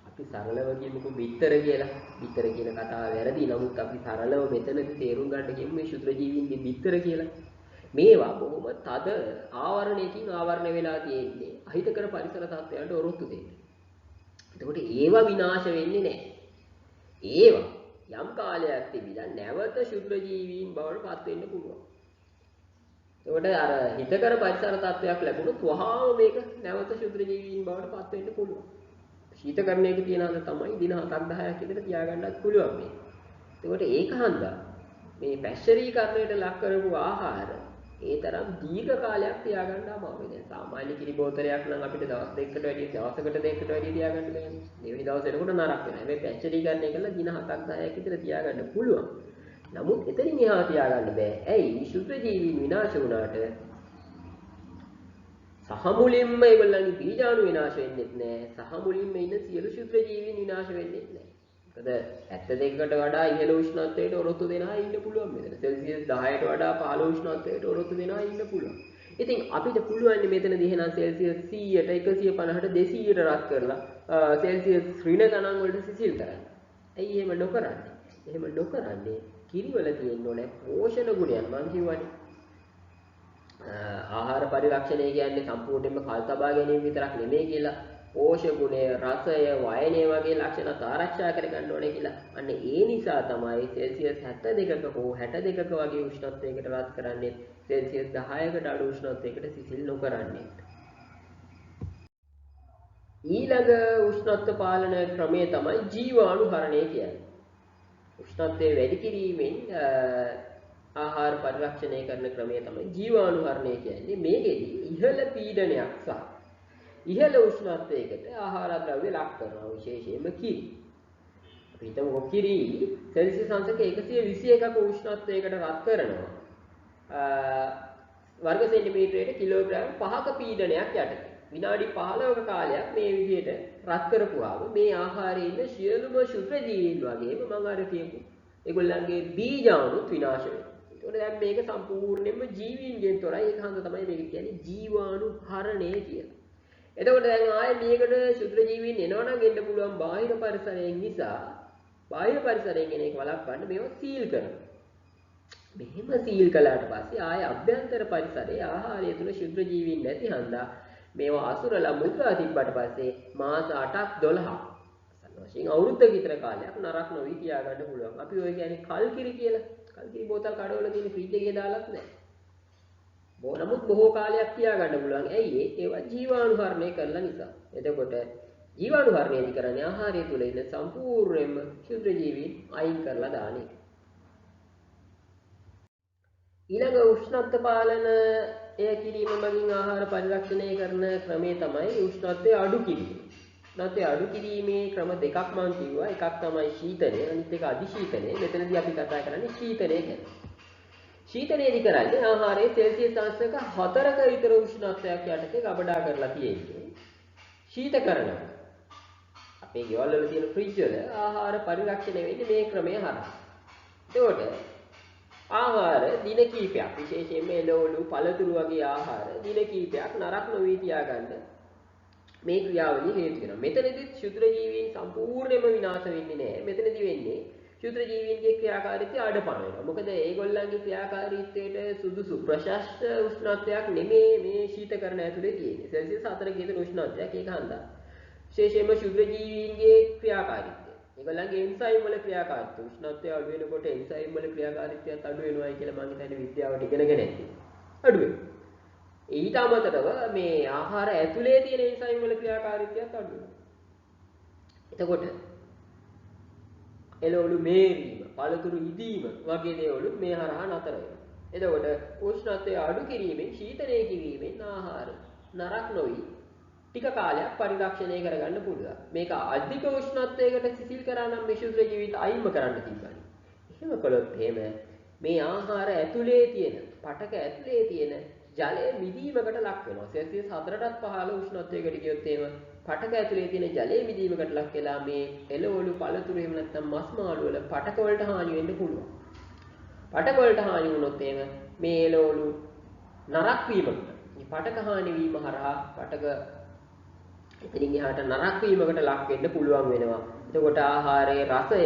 අපි සරලව කියමුකෝ බිත්තර කියලා. බිත්තර කියන කතාව වැරදි. නමුත් අපි සරලව මෙතනදී තේරුම් ගන්න කියමු මේ ශුද්ධ ජීවීන්ගේ බිත්තර කියලා. මේවා බොහොම තද ආවරණයකින් ආවරණය වෙලා තියෙන්නේ අහිතකර පරිසර තත්ත්වයන්ට ඔරොත්තු දෙන්න. එතකොට ඒවා විනාශ වෙන්නේ නැහැ. ඒවා යම් කාලයක් තිබිලා නැවත ශුද්ධ ජීවීන් බවට පත් වෙන්න පුළුවන්. එතකොට අර හිතකර පරිසර තත්ත්වයක් ලැබුණොත් වහාම මේක නැවත ශුද්ධ ජීවීන් බවට පත් වෙන්න පුළුවන්. ශීතකරණයක තියන අද තමයි දින 7ක් 10ක් විතර තියාගන්නත් පුළුවන් මේ. එතකොට ඒක හන්දා මේ පැශ්චරීකරණයට ලක් කරපු ආහාර ඒ තරම් දීර්ඝ කාලයක් තියාගන්න අමාරුයි. දැන් සාමාන්‍ය කිරි බෝතලයක් නම් අපිට දවස් දෙකකට වැඩි දවසකට දෙකකට වැඩි තියාගන්න බෑනේ. දෙවෙනි දවස් එනකොට නරක වෙනවා. හැබැයි පැශ්චරීකරණය කළා දින 7ක් 10ක් විතර තියාගන්න පුළුවන්. නමුත් එතනින් එහා තියාගන්න බෑ. ඇයි? ශුද්ධ ජීවීන් විනාශ වුණාට සහ මුලින්ම ඒගොල්ලන්ගේ බීජාණු විනාශ වෙන්නේ නැහැ. සහ මුලින්ම ඉන්න සියලු ශුද්ධ ජීවීන් විනාශ වෙන්නේ නැහැ. මොකද 72කට වඩා ඉහළ උෂ්ණත්වයට ඔරොත්තු දෙන අය ඉන්න පුළුවන් මෙතන. සෙල්සියස් 10ට වඩා පහළ උෂ්ණත්වයට ඔරොත්තු දෙන අය ඉන්න පුළුවන්. ඉතින් අපිට පුළුවන් මෙතනදී එහෙනම් සෙල්සියස් 100ට 150ට 200ට රත් කරලා සෙල්සියස් ඍණ ගණන් වලට සිසිල් කරන්න. ඇයි එහෙම නොකරන්නේ? එහෙම නොකරන්නේ කිරිවල තියෙන්න ඕනේ පෝෂණ ගුණයන්. මම කියවනේ ආහාර පරිරක්ෂණය කියන්නේ සම්පූර්ණයෙන්ම කල් තබා ගැනීම විතරක් නෙමෙයි කියලා. පෝෂක ගුණය, රසය, වයනය වගේ ලක්ෂණත් ආරක්ෂා කරගන්න ඕනේ කියලා. අන්න ඒ නිසා තමයි සෙල්සියස් 72ක හෝ 62ක වගේ උෂ්ණත්වයකට රත් කරන්නේ සෙල්සියස් 10කට අඩු උෂ්ණත්වයකට සිසිල් නොකරන්නේ. ඊළඟ උෂ්ණත්ව පාලන ක්‍රමය තමයි ජීවාණුහරණය කියන්නේ. උෂ්ණත්වය වැඩි කිරීමෙන් ආහාර පරිරක්ෂණය කරන ක්‍රමය තමයි ජීවාණුහරණය කියන්නේ. මේකෙදි ඉහළ පීඩනයක් සහ ඉහළ උෂ්ණත්වයකට ආහාර ද්‍රව්‍ය ලක් කරනවා, විශේෂයෙන්ම කිරි. අපි හිතමු කිරි සෙල්සියස් අංශක 121ක උෂ්ණත්වයකට රත් කරනවා. වර්ග සෙන්ටිමීටරයකට කිලෝග්‍රෑම් 5ක පීඩනයක් යටතේ. විනාඩි 15ක කාලයක් මේ විදිහට රත් කරපුවාම මේ ආහාරයේ ඉන්න සියලුම ශුද්ධ ජීවීන් වගේම මම අර කියපු ඒගොල්ලන්ගේ බීජාණුත් විනාශ වෙනවා. ඒකට දැන් මේක සම්පූර්ණයෙන්ම ජීවීන්ගෙන් තොරයි. ඒක හන්ද තමයි මේක කියන්නේ ජීවාණු හරණය කියලා. එතකොට දැන් ආයේ මේකට ශුද්ධ ජීවීන් එනවනම් එන්න පුළුවන් බාහිර පරිසරයෙන් නිසා බාහිර පරිසරයෙන් එන එක වළක්වන්න මේවා සීල් කරනවා. මෙහෙම සීල් කළාට පස්සේ ආයේ අභ්‍යන්තර පරිසරයේ ආහාරය තුල ශුද්ධ ජීවීන් නැති හන්දා මේවා අසුරලා මුද්‍රා තිබ්බට පස්සේ මාස 8ක් 12ක් වශයෙන් අවුරුද්දක විතර කාලයක් නරක නොවි තියාගන්න පුළුවන්. අපි ඔය කියන්නේ කල්කිරි කියලා. කල්කිරි බෝතල් කඩවල තියෙන ෆ්‍රිජ් එකේ දාලත් නැහැ. නමුත් බොහෝ කාලයක් තියාගන්න පුළුවන්. ඇයි ඒවා ජීවාණුහරණය කරලා නිසා. එතකොට ජීවාණුහරණයදී කරන්නේ ආහාරය තුල ඉන්න සම්පූර්ණයෙන්ම ශුද්ධ ජීවීන් අයින් කරලා දාන එක. ඊළඟ උෂ්ණත්ව පාලන කිරීම මගින් ආහාර පරිරක්ෂණය කරන ක්‍රමය තමයි උෂ්ණත්වය අඩු කිරීම. උෂ්ණත්වය අඩු කිරීමේ ක්‍රම දෙකක් මම කිව්වා. එකක් තමයි ශීතනය, අනිත් එක අධිශීතනය. මෙතනදී අපි කතා කරන්නේ ශීතනය ගැන. ශීතනයේදී කරන්නේ ආහාරයේ සෙල්සියස් අංශක 4ක විතර උෂ්ණත්වයක් යටතේ ගබඩා කරලා තියෙන්නේ. ශීතකරණය. අපේ ගෙවල් වල තියෙන ෆ්‍රිජ් වල ආහාර පරිරක්ෂණය වෙන්නේ මේ ක්‍රමය හරහා. ඒකට ආහාර දින කීපයක් විශේෂයෙන්ම එළවලු පළතුරු වගේ ආහාර දින කීපයක් නරක නොවී තියාගන්න මේ ක්‍රියාවලිය හේතු වෙනවා. මෙතනදී ශුද්‍ර ජීවීන් සම්පූර්ණයෙන්ම විනාශ වෙන්නේ නැහැ. මෙතනදී වෙන්නේ ශුද්‍ර ජීවීන්ගේ ක්‍රියාකාරීත්වය අඩපණ වෙනවා. මොකද ඒගොල්ලන්ගේ ක්‍රියාකාරීත්වයට සුදුසු ප්‍රශස්ත උෂ්ණත්වයක් නෙමේ මේ ශීතකරණ ඇතුලේ තියෙන්නේ. සෙල්සියස් 4ක විතර උෂ්ණත්වයක් ඒක හන්දා. විශේෂයෙන්ම ශුද්‍ර ජීවීන්ගේ ක්‍රියාකාරීත්වය ඒගොල්ලන්ගේ එන්සයිම් වල ක්‍රියාකාරීත්වය උෂ්ණත්වය අඩු වෙනකොට එන්සයිම් වල ක්‍රියාකාරීත්වයත් අඩු වෙනවායි කියලා මම හිතන්නේ විද්‍යාවට ඉගෙනගෙන ඇති. අඩු වෙනවා. ඊට අමතරව මේ ආහාර ඇතුලේ තියෙන එන්සයිම් වල ක්‍රියාකාරීත්වයත් අඩු වෙනවා. එතකොට එළවලු මේරීම, පළතුරු ඉදීම වගේ දේවල් මේ හරහා නතර වෙනවා. එතකොට උෂ්ණත්වය අඩු කිරීමෙන් ශීතනය කිරීමෙන් ආහාර නරක නොවි ටික කාලයක් පරිරක්ෂණය කරගන්න පුළුවන්. මේක අධික උෂ්ණත්වයකට සිසිල් කරා නම් මේ ශුද්ධ ජීවිත අයින්ම කරන්න තිබ්බනේ. එහෙම කළොත් එහෙම මේ ආහාර ඇතුලේ තියෙන, පටක ඇතුලේ තියෙන ජලය මිදීමකට ලක් වෙනවා. සෙල්සියස් 4ටත් පහළ උෂ්ණත්වයකට ගියොත් එහෙම පටක ඇතුලේ තියෙන ජලය මිදීමකට ලක් වෙලා මේ එළවලු, පළතුරු එහෙම නැත්නම් මස් මාළු වල පටක වලට හානි වෙන්න පුළුවන්. පටක වලට හානි වුණොත් එහෙම මේ එළවලු නරක් වීමකට, මේ පටක හානි වීම හරහා පටක එතනින් එහාට නරක වීමකට ලක් වෙන්න පුළුවන් වෙනවා. එතකොට ආහාරයේ රසය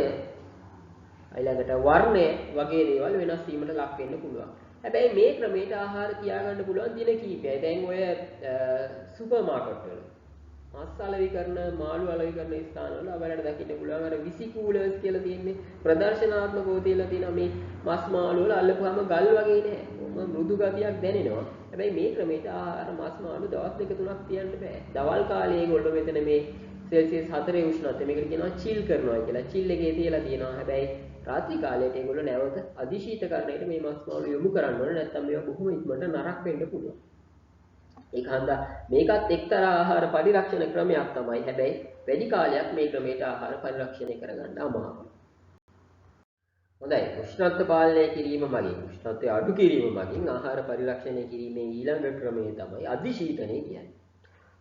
ඊළඟට වර්ණය වගේ දේවල් වෙනස් වීමට ලක් වෙන්න පුළුවන්. හැබැයි මේ ක්‍රමයට ආහාර තියාගන්න පුළුවන් දින කිහිපයයි. දැන් ඔය සුපර් මාකට් වල මස් අලෙවි කරන, මාළු අලෙවි කරන ස්ථානවල අපලට දකින්න පුළුවන් අර විසි කූලර්ස් කියලා තියෙන්නේ. ප්‍රදර්ශනාත්මකව තියලා තියෙන මේ මස් මාළු වල අල්ලපුවාම ගල් වගේ නෑ. මෘදු ගතියක් දැනෙනවා. හැබැයි මේ ක්‍රමයට ආහාර මස් මාළු දවස් 2-3ක් තියන්න බෑ. දවල් කාලේ ඒගොල්ලෝ මෙතන මේ සෙල්සියස් 4 උෂ්ණත්වය මේකට කියනවා චිල් කරනවා කියලා. චිල් එකේ තියලා තියෙනවා. හැබැයි රාත්‍රී කාලයට ඒගොල්ලෝ නැවත අධිශීතකරණයට මේ මස් මාළු යොමු කරන්න ඕනේ. නැත්නම් මේවා බොහොම ඉක්මනට නරක වෙන්න පුළුවන්. ඒක හන්දා මේකත් එක්තරා ආහාර පරිරක්ෂණ ක්‍රමයක් තමයි. හැබැයි වැඩි කාලයක් මේ ක්‍රමයට ආහාර පරිරක්ෂණය කරගන්න අමාරුයි. හොඳයි, උෂ්ණත්ව පාලනය කිරීම මගින්, උෂ්ණත්වය අඩු කිරීම මගින් ආහාර පරිරක්ෂණය කිරීමේ ඊළඟ ක්‍රමය තමයි අධිශීතනය කියන්නේ.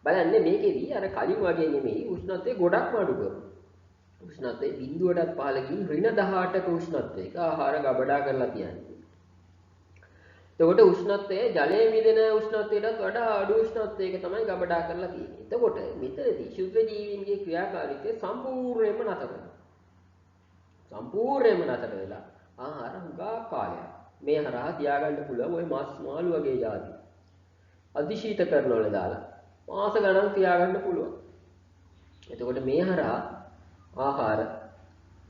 බලන්න මේකෙදී අර කලින් වගේ නෙමෙයි උෂ්ණත්වය ගොඩක්ම අඩු කරනවා. උෂ්ණත්වය බිඳුවටත් පහළ ගිහින් ඍණ 18ක උෂ්ණත්වයක ආහාර ගබඩා කරලා තියන්නේ. එතකොට උෂ්ණත්වය ජලයේ මිදෙන උෂ්ණත්වයටත් වඩා අඩු උෂ්ණත්වයක තමයි ගබඩා කරලා තියෙන්නේ. එතකොට මෙතනදී ශුද්ධ ජීවීන්ගේ ක්‍රියාකාරීත්වය සම්පූර්ණයෙන්ම නතර වෙනවා. සම්පූර්ණයෙන්ම නතර වෙලා ආහාර හුඟා කාලයක් මේ හරහා තියාගන්න පුළුවන් ওই මස් මාළු වගේ જાති. අධිශීතකරණ වල දාලා මාස ගණන් තියාගන්න පුළුවන්. එතකොට මේ හරහා ආහාර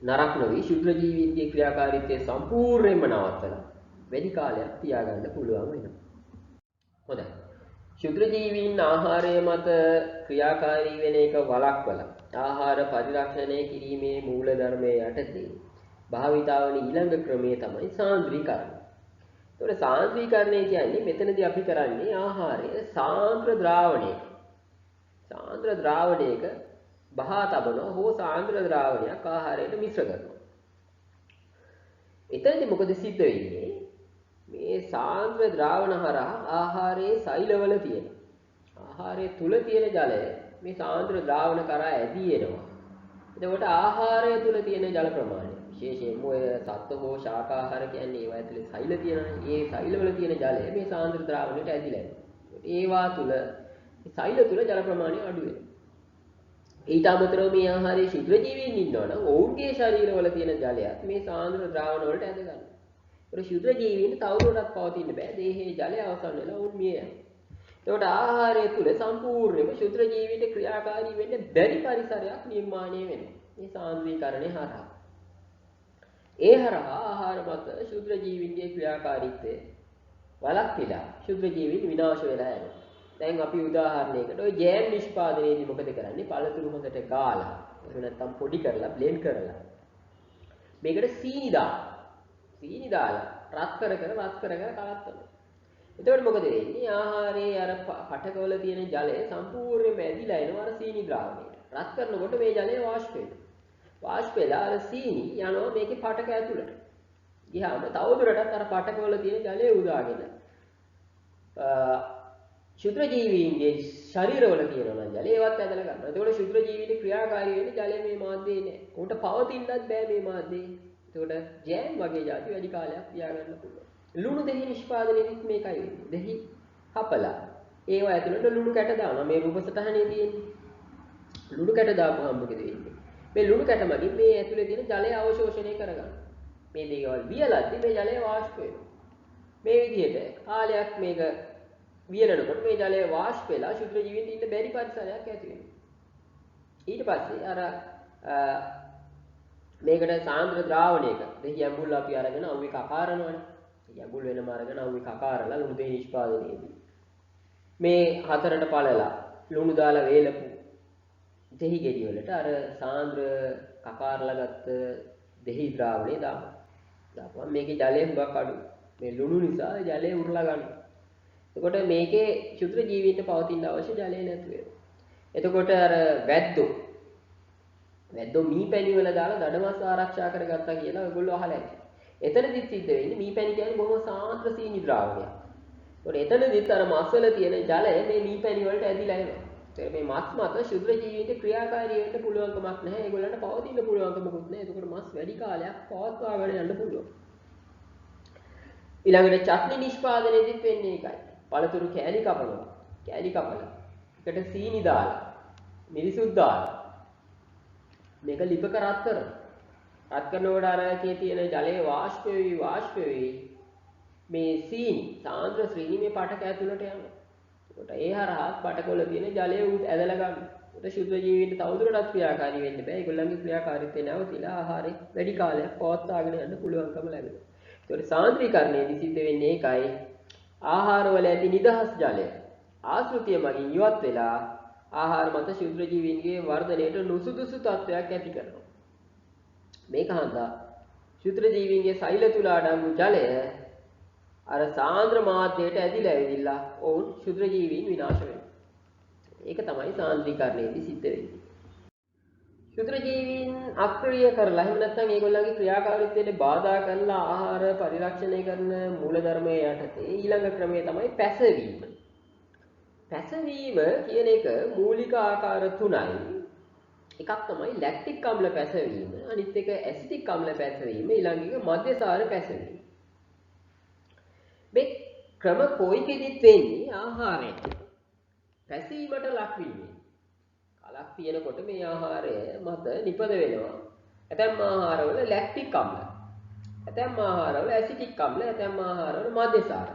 නරක නොවි ශුද්ධ ජීවීන්ගේ ක්‍රියාකාරීත්වය සම්පූර්ණයෙන්ම නවත්තලා වැඩි කාලයක් තියාගන්න පුළුවන් වෙනවා. හොඳයි. ක්ෂුද්‍ර ජීවීන් ආහාරය මත ක්‍රියාකාරී වෙන එක වළක්වලා ආහාර පරිරක්ෂණය කිරීමේ මූල ධර්මයේ යටතේ භාවිතා වන ඊළඟ ක්‍රමය තමයි සාන්ද්‍රීකරණය. ඒතකොට සාන්ද්‍රීකරණය කියන්නේ මෙතනදී අපි කරන්නේ ආහාරය සාන්ද්‍ර ද්‍රාවණයක. සාන්ද්‍ර ද්‍රාවණයක බහා තබනවා හෝ සාන්ද්‍ර ද්‍රාවණයක් ආහාරයට මිශ්‍ර කරනවා. එතනදී මොකද සිද්ධ වෙන්නේ? මේ සාන්ද්‍ර ද්‍රාවණ හරහා ආහාරයේ සෛලවල තියෙන ආහාරයේ තුල තියෙන ජලය මේ සාන්ද්‍ර ද්‍රාවණ කරා ඇදී එනවා. එතකොට ආහාරය තුල තියෙන ජල ප්‍රමාණය විශේෂයෙන්ම ඔය සත්ව හෝ ශාකාහාර කියන්නේ ඒවා ඇතුලේ සෛල තියෙනනේ. ඒ සෛලවල තියෙන ජලය මේ සාන්ද්‍ර ද්‍රාවණයට ඇදිලා එනවා. ඒවා තුල සෛල තුල ජල ප්‍රමාණය අඩු වෙනවා. ඊට අමතරව මේ ආහාරයේ ශුද්‍ර ජීවීන් ඉන්නවනම් ඔවුන්ගේ ශරීරවල තියෙන ජලයත් මේ සාන්ද්‍ර ද්‍රාවණ වලට ඇද ගන්නවා. ඒතර ශුද්‍ර ජීවීන් තවදුරටත් පවතින්න බෑ. දේහයේ ජලය අවසන් වෙලා ඔවුන් මිය යනවා. ඒකට ආහාරය තුල සම්පූර්ණයෙන්ම ශුද්‍ර ජීවීන්ට ක්‍රියාකාරී වෙන්න බැරි පරිසරයක් නිර්මාණය වෙනවා. මේ සාන්ද්‍රීකරණය හරහා. ඒ හරහා ආහාර මත ශුද්‍ර ජීවීන්ගේ ක්‍රියාකාරීත්වය වළක්විලා ශුද්‍ර ජීවීන් විනාශ වෙලා යනවා. දැන් අපි උදාහරණයකට ඔය ජෑම් නිෂ්පාදනයේදී මොකද කරන්නේ? පළතුරු හොඳට ගාලා එහෙම නැත්නම් පොඩි කරලා බ්ලෙන්ඩ් කරලා මේකට සීනි දාලා රත් කර කලත්තනවා. එතකොට මොකද වෙන්නේ? ආහාරයේ අර පටකවල තියෙන ජලය සම්පූර්ණයෙන්ම ඇදිලා එනවා අර සීනි ද්‍රාවණයට. රත් කරනකොට මේ ජලය වාෂ්ප වෙනවා. වාෂ්ප වෙලා අර සීනි යනවා මේකේ පටක ඇතුළට. ගියාම තවදුරටත් අර පටකවල තියෙන ජලය උදාගෙන ශුද්‍ර ජීවීන්ගේ ශරීරවල තියෙනවා ජලය ඒවත් ඇදලා ගන්නවා. එතකොට ශුද්‍ර ජීවීන්ගේ ක්‍රියාකාරී වෙන්නේ ජලය මේ මාධ්‍යයේ නෑ. උන්ට පවතින්නත් බෑ මේ මාධ්‍යයේ. එතකොට ජෑම් වගේ જાති වැඩි කාලයක් තියාගන්න පුළුවන්. ලුණු දෙහි නිෂ්පාදනයේදීත් මේකයි වෙන්නේ. දෙහි හපලා ඒව ඇතුළට ලුණු කැට දානවා. මේ රූප සටහනේ තියෙන්නේ. ලුණු කැට දාපුවාම මොකද වෙන්නේ? මේ ලුණු කැට මගින් මේ ඇතුලේ තියෙන ජලය අවශෝෂණය කරගන්න. මේ දේවල් වියලද්දි මේ ජලය වාෂ්ප වෙනවා. මේ විදිහට කාලයක් මේක වියලනකොට මේ ජලය වාෂ්ප වෙලා ශුද්‍ර ජීවීන්ට ඉන්න බැරි පරිසරයක් ඇති වෙනවා. ඊට පස්සේ අර මේකට සාන්ද්‍ර ද්‍රාවණයක දෙහි ඇඹුල් අපි අරගෙන අවුවේ කකාරනවනේ. ඇඹුල් වෙනම අරගෙන අවුවේ කකාරලා ලුණු දෙහි නිෂ්පාදනයේදී මේ හතරට පළලා ලුණු දාලා වේලපු දෙහි ගෙඩි වලට අර සාන්ද්‍ර කකාරලා ගත්ත දෙහි ද්‍රාවණය දාපුවා. මේකේ ජලය හුඟක් අඩුයි. මේ ලුණු නිසා ජලය උරලා ගන්නවා. එතකොට මේකේ ශුද්‍ර ජීවීන්ට පවතින අවශ්‍ය ජලය නැතු වෙනවා. එතකොට අර වැද්දෝ මීපැණි වල දාලා දඩමස් ආරක්ෂා කරගත්තා කියලා ඔයගොල්ලෝ අහලා ඇති. එතනදිත් සිද්ධ වෙන්නේ මීපැණි කියන්නේ බොහොම සාන්ද්‍ර සීනි ද්‍රාවණයක්. ඒකට එතනදිත් අර මස් වල තියෙන ජලය මේ මීපැණි වලට ඇදිලා එනවා. ඒ මේ මස් මත ශුද්‍ර ජීවීන්ට ක්‍රියාකාරී වෙන්න පුළුවන්කමක් නැහැ. ඒගොල්ලන්ට පවතින පුළුවන්කමකුත් නැහැ. ඒකට මස් වැඩි කාලයක් පවත්වාගෙන යන්න පුළුවන්. ඊළඟට චට්නි නිෂ්පාදනයේදීත් වෙන්නේ ඒකයි. පළතුරු කෑලි කපනවා. කෑලි කපලා එකට සීනි දාලා මිරිසුත් දාලා මේක ලිපක රත් කරනවා. රත් කරනකොට අර එකේ තියෙන ජලයේ වාෂ්ප වෙවි මේ සීනි සාන්ද්‍ර සීනි මේ පටක ඇතුළට යනවා. ඒකට ඒ හරහා පටකවල තියෙන ජලය උත් ඇදලා ගන්නවා. ඒකට ශුද්ධ ජීවීන්ට තවදුරටත් ක්‍රියාකාරී වෙන්න බෑ. ඒගොල්ලන්ගේ ක්‍රියාකාරීත්වය නැවතිලා ආහාරය වැඩි කාලයක් පවත්වාගෙන යන්න පුළුවන්කම ලැබෙනවා. ඒකට සාන්ද්‍රීකරණයේදී සිද්ධ වෙන්නේ ඒකයි. ආහාරවල ඇති නිදහස් ජලය ආශ්‍රිතය මගින් ඉවත් වෙලා ආහාර මත ශුද්‍ර ජීවීන්ගේ වර්ධනයට නුසුදුසු තත්ත්වයක් ඇති කරනවා. මේක හන්දා ශුද්‍ර ජීවීන්ගේ සෛල තුල අඩංගු ජලය අර සාන්ද්‍ර මාධ්‍යයට ඇදිලා ඇවිදilla ඔවුන් ශුද්‍ර ජීවීන් විනාශ වෙනවා. ඒක තමයි සාන්ද්‍රීකරණයේදී සිද්ධ වෙන්නේ. ශුද්‍ර ජීවීන් අක්‍රිය කරලා එහෙම නැත්නම් ඒගොල්ලන්ගේ ක්‍රියාකාරීත්වයට බාධා කරලා ආහාර පරිරක්ෂණය කරන මූලධර්මයේ යටතේ ඊළඟ ක්‍රමය තමයි පැසවීම. පැසවීම කියන එක මූලික ආකාර තුනයි. එකක් තමයි ලැක්ටික් අම්ල පැසවීම, අනිත් එක ඇසිටික් අම්ල පැසවීම, ඊළඟ එක මධ්‍යසාර පැසවීම. මේ ක්‍රම කොයිකෙදිත් වෙන්නේ ආහාරයට පැසීමට ලක්වීම. කලක් තියෙනකොට මේ ආහාරය මත නිපද වෙනවා. ඇතැම් ආහාරවල ලැක්ටික් අම්ල, ඇතැම් ආහාරවල ඇසිටික් අම්ල, ඇතැම් ආහාරවල මධ්‍යසාර.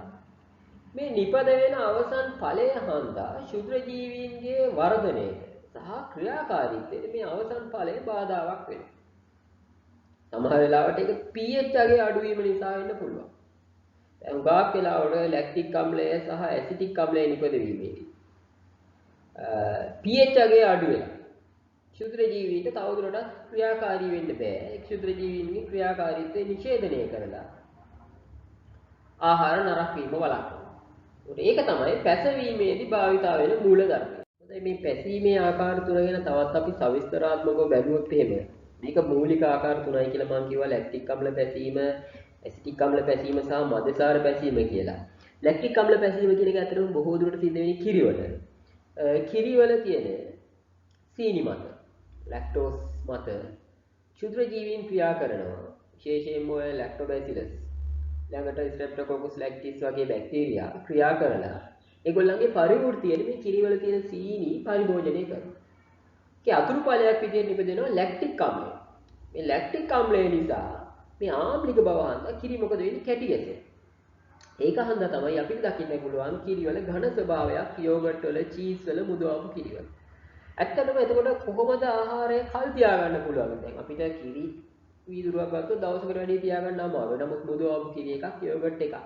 මේ නිපද වෙන අවසන් ඵලය හන්දා ශුද්‍ර ජීවීන්ගේ වර්ධනයට සහ ක්‍රියාකාරීත්වයට මේ අවසන් ඵලය බාධාවක් වෙනවා. සමහර වෙලාවට ඒක pH අගේ අඩුවීම නිසා වෙන්න පුළුවන්. උගාක් වෙලාවට ලැක්ටික් අම්ලය සහ ඇසිටික් අම්ලය නිපදවීමේදී pH අගය අඩු වෙලා ක්ෂුද්‍ර ජීවීන්ට තවදුරටත් ක්‍රියාකාරී වෙන්න බෑ. ක්ෂුද්‍ර ජීවීන්ගේ ක්‍රියාකාරීත්වය නිෂේධනය කරලා ආහාර නරක වීම වළක්වනවා. ඒක තමයි පැසවීමේදී භාවිතා වෙන මූල ධර්මය. හොඳයි මේ පැසීමේ ආකාර තුන ගැන තවත් අපි සවිස්තරාත්මකව බැලුවොත් එහෙම මේක මූලික ආකාර තුනයි කියලා මම කිව්වා ලැක්ටික් අම්ල පැසීම, ඇසිටික් අම්ල පැසීම සහ මධ්‍යසාර පැසීම කියලා. ලැක්ටික් අම්ල පැසීම කියන එක ඇත්තටම බොහෝ දුරට සිද්ධ වෙන්නේ කිරිවල. කිරිවල කියන්නේ සීනි මත, ලැක්ටෝස් මත ක්ෂුද්‍ර ජීවීන් ක්‍රියා කරනවා. විශේෂයෙන්ම ඔය ලැක්ටෝබැසිලස් ළඟට ස්ට්‍රෙප්ටෝකොකස් ලැක්ටිස් වගේ බැක්ටීරියා ක්‍රියා කරලා ඒගොල්ලන්ගේ පරිවෘත්තියෙන් මේ කිරිවල තියෙන සීනි පරිභෝජනය කරනවා. ඒකේ අතුරු ඵලයක් විදිහට නිපදෙනවා ලැක්ටික් අම්ලය. මේ ලැක්ටික් අම්ලය නිසා මේ ආම්ලික බව හන්දා කිරි මොකද වෙන්නේ කැටි ගැසෙනවා. ඒක හන්දා තමයි අපිට දකින්න පුළුවන් කිරිවල ඝන ස්වභාවයක් යෝගර්ට් වල චීස් වල මුදවාපු කිරිවල. ඇත්තටම එතකොට කොහොමද ආහාරය කල් තියාගන්න පුළුවන්? දැන් අපිට කිරි වීදුරුවක් ගත්තොත් දවසකට වැඩි තියාගන්න අමාරුයි. නමුත් මුදවාපු කිරි එකක් යෝගර්ට් එකක්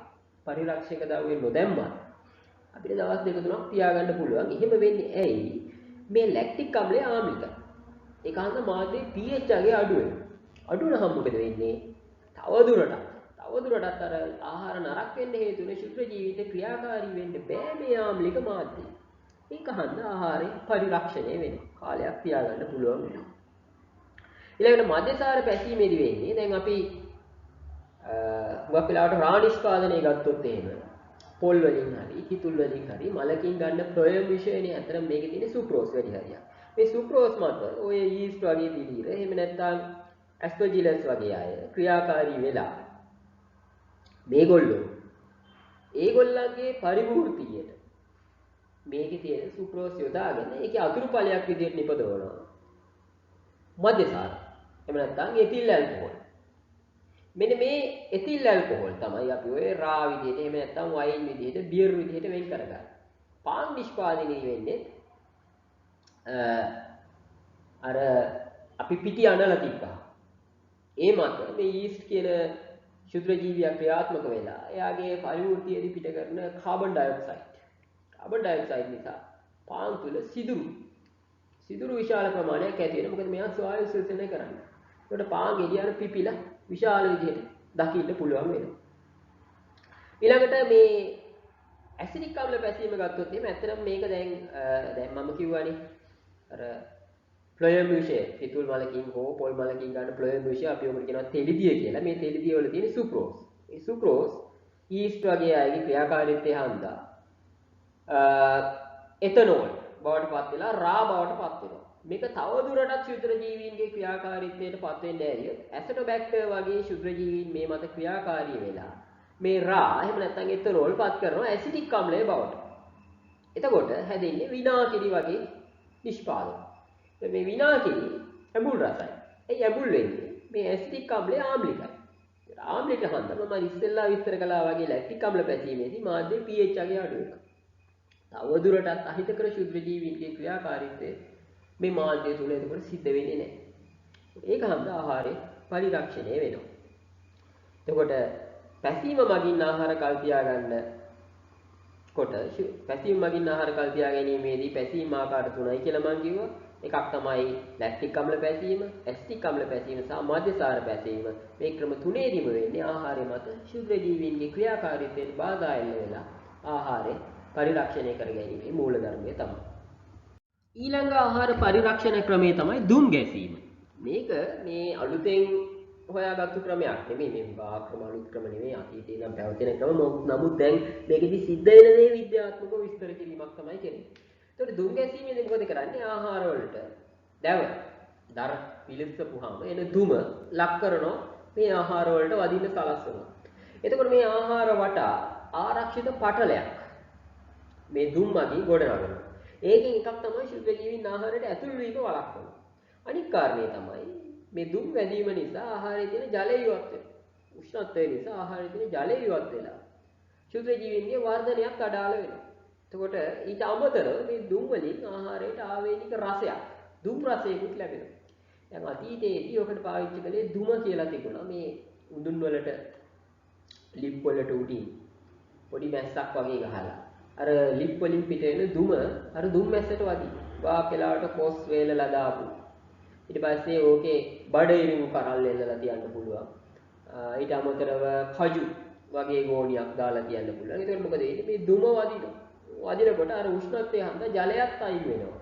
පරිරක්ෂක ද්‍රව්‍ය නොදැම්මත් අපිට දවස් දෙක තුනක් තියාගන්න පුළුවන්. එහෙම වෙන්නේ ඇයි? මේ ලැක්ටික් අම්ලය ආම්ලිකයි. ඒක හන්දා මාධ්‍යයේ pH අගය අඩු වෙනවා. අඩු වුණාම මොකද වෙන්නේ? තවදුරටත් අර ආහාර නරක වෙන්න හේතු වෙන ශුද්ධ ජීවිත ක්‍රියාකාරී වෙන්න බෑ මේ ආම්ලික මාධ්‍යය. ඒක හන්දා ආහාරය පරිරක්ෂණය වෙනවා. කාලයක් තියාගන්න පුළුවන් වෙනවා. ඊළඟට මධ්‍යසාර පැසීමේදී වෙන්නේ දැන් අපි හුඟක් වෙලාවට රා නිෂ්පාදනය ගත්තොත් එහෙම පොල් වලින් හරි කිතුල් වලින් හරි මලකින් ගන්න ප්‍රයෝග විශේෂණේ අතර මේකේ තියෙන සුක්‍රෝස් වැඩි හරියක්. මේ සුක්‍රෝස් මත ඔය යීස්ට් වගේ දිලිර එහෙම නැත්නම් ඇස්පර්ජිලස් වගේ අය ක්‍රියාකාරී වෙලා මේගොල්ලෝ ඒගොල්ලන්ගේ පරිවෘත්තියට මේකේ තියෙන සුක්‍රෝස් යොදාගෙන ඒකේ අතුරු ඵලයක් විදිහට නිපදවනවා. මධ්‍යසාර. එහෙම නැත්නම් එතිල් ඇල්කොහොල්. මෙන්න මේ එතිල් ඇල්කොහොල් තමයි අපි ඔය රා විදිහට එහෙම නැත්නම් වයින් විදිහට බියර් විදිහට වෙන් කරගන්නේ. පාන් නිෂ්පාදනය වෙන්නේ අර අපි පිටි අනලා තිබ්බා. ඒ මත මේ යීස්ට් කියන ශුද්‍ර ජීවියා ක්‍රියාත්මක වෙලා එයාගේ පරිවෘත්තියේදී පිට කරන කාබන් ඩයොක්සයිඩ් නිසා පාන් තුල සිදුරු විශාල ප්‍රමාණයක් ඇති වෙනවා. මොකද මෙයා ස්වායු ශෝෂණය කරන්නේ. ඒකට පාන් ගෙඩියන පිපිලා විශාල විදිහට දකින්න පුළුවන් වෙනවා. ඊළඟට මේ ඇසිඩික් අම්ල පැසීම ගත්තොත් එහෙම ඇත්තටම මේක දැන් මම කිව්වනේ අර ෆ්ලෝයම් විෂය පිටුල් මලකින් හෝ පොල් මලකින් ගන්න ෆ්ලෝයම් විෂය අපි ඔකට කියනවා තෙලිදිය කියලා. මේ තෙලිදිය වල තියෙන සුක්‍රෝස්. මේ සුක්‍රෝස් යීස්ට් වගේ අයගේ ක්‍රියාකාරීත්වය හන්දා එතනෝල් බවට පත් වෙලා රා බවට පත් වෙනවා. මේක තවදුරටත් ශුද්‍ර ජීවීන්ගේ ක්‍රියාකාරීත්වයට පත් වෙන්නේ ඇයි? ඇසටෝබැක්ටර් වගේ ශුද්‍ර ජීවීන් මේ මත ක්‍රියාකාරී වෙලා මේ රා එහෙම නැත්නම් එතනෝල් පත් කරනවා ඇසිටික් අම්ලය බවට. එතකොට හැදෙන්නේ විනාකිරි වගේ නිෂ්පාදන. මේ විනාකිරි ඇඹුල් රසයි. ඒ ඇඹුල් වෙන්නේ මේ ඇසිටික් අම්ලය ආම්ලිකයි. ආම්ලික හන්දම මම ඉස්සෙල්ලා විස්තර කළා වගේ ලැක්ටික් අම්ල පැසීමේදී මාධ්‍යයේ pH අගය අඩු වෙනවා. තවදුරටත් අහිතකර ශුද්‍ර ජීවීන්ගේ ක්‍රියාකාරීත්වය මේ මාධ්‍ය තුල එතකොට සිද්ධ වෙන්නේ නැහැ. ඒක හන්දා ආහාරේ පරිරක්ෂණය වෙනවා. එතකොට පැසීම මගින් ආහාර කල් තියාගන්න කොට පැසීම මගින් ආහාර කල් තියා ගැනීමේදී පැසීම ආකාර තුනයි කියලා මම කිව්වා. එකක් තමයි ලැක්ටික් අම්ල පැසීම, ඇසිටික් අම්ල පැසීම සහ මධ්‍යසාර පැසීම. මේ ක්‍රම තුනේදීම වෙන්නේ ආහාරය මත ශුද්‍ර ජීවීන්ගේ ක්‍රියාකාරීත්වයට බාධා එල්ල වෙලා ආහාරය පරිරක්ෂණය කර ගැනීමේ මූල ධර්මය තමයි. ඊළඟ ආහාර පරිරක්ෂණ ක්‍රමය තමයි දුම් ගැසීම. මේක මේ අලුතෙන් හොයාගත්තු ක්‍රමයක් නෙමෙයි. මේ ක්‍රම අලුත් ක්‍රම නෙමෙයි. අතීතේ නම් පැවතෙන ක්‍රම. නමුත් දැන් මේකෙදි සිද්ධ වෙන දේ විද්‍යාත්මකව විස්තර කිරීමක් තමයි කරන්නේ. ඒතකොට දුම් ගැසීමේදී මොකද කරන්නේ? ආහාර වලට දර පිළිස්සපුවාම එන දුම ලක් කරනවා මේ ආහාර වලට වදින්න සලස්වනවා. එතකොට මේ ආහාර වටා ආරක්ෂිත පටලයක් මේ දුම් මගින් ගොඩනගනවා. ඒකෙන් එකක් තමයි ශුද්ධ ජීවීන් ආහාරයට ඇතුල් වීම වළක්වනවා. අනිත් කාරණේ තමයි මේ දුම් වැදීම නිසා ආහාරයේ තියෙන ජලය ඉවත් වෙනවා. උෂ්ණත්වය නිසා ආහාරයේ තියෙන ජලය ඉවත් වෙලා ශුද්ධ ජීවීන්ගේ වර්ධනයක් අඩාල වෙනවා. එතකොට ඊට අමතරව මේ දුම් වලින් ආහාරයට ආවේනික රසයක් දුම් රසයකුත් ලැබෙනවා. දැන් අතීතයේදී ඔකට පාවිච්චි කළේ දුම කියලා තිබුණා. මේ උඳුන් වලට ලිප් වලට උඩින් පොඩි මැස්සක් වගේ ගහලා අර ලිප් වලින් පිට එන දුම අර දුම් මැස්සට වදී. වාක් වෙලාවට කොස් වේලලා දාපු. ඊට පස්සේ ඕකේ බඩ ඉරිඟු කරල් එල්ලලා තියන්න පුළුවන්. ඊට අමතරව කජු වගේ ගෝණියක් දාලා තියන්න පුළුවන්. ඒතකොට මොකද වෙන්නේ? මේ දුම වදිනකොට අර උෂ්ණත්වය හන්ද ජලයත් අයින් වෙනවා.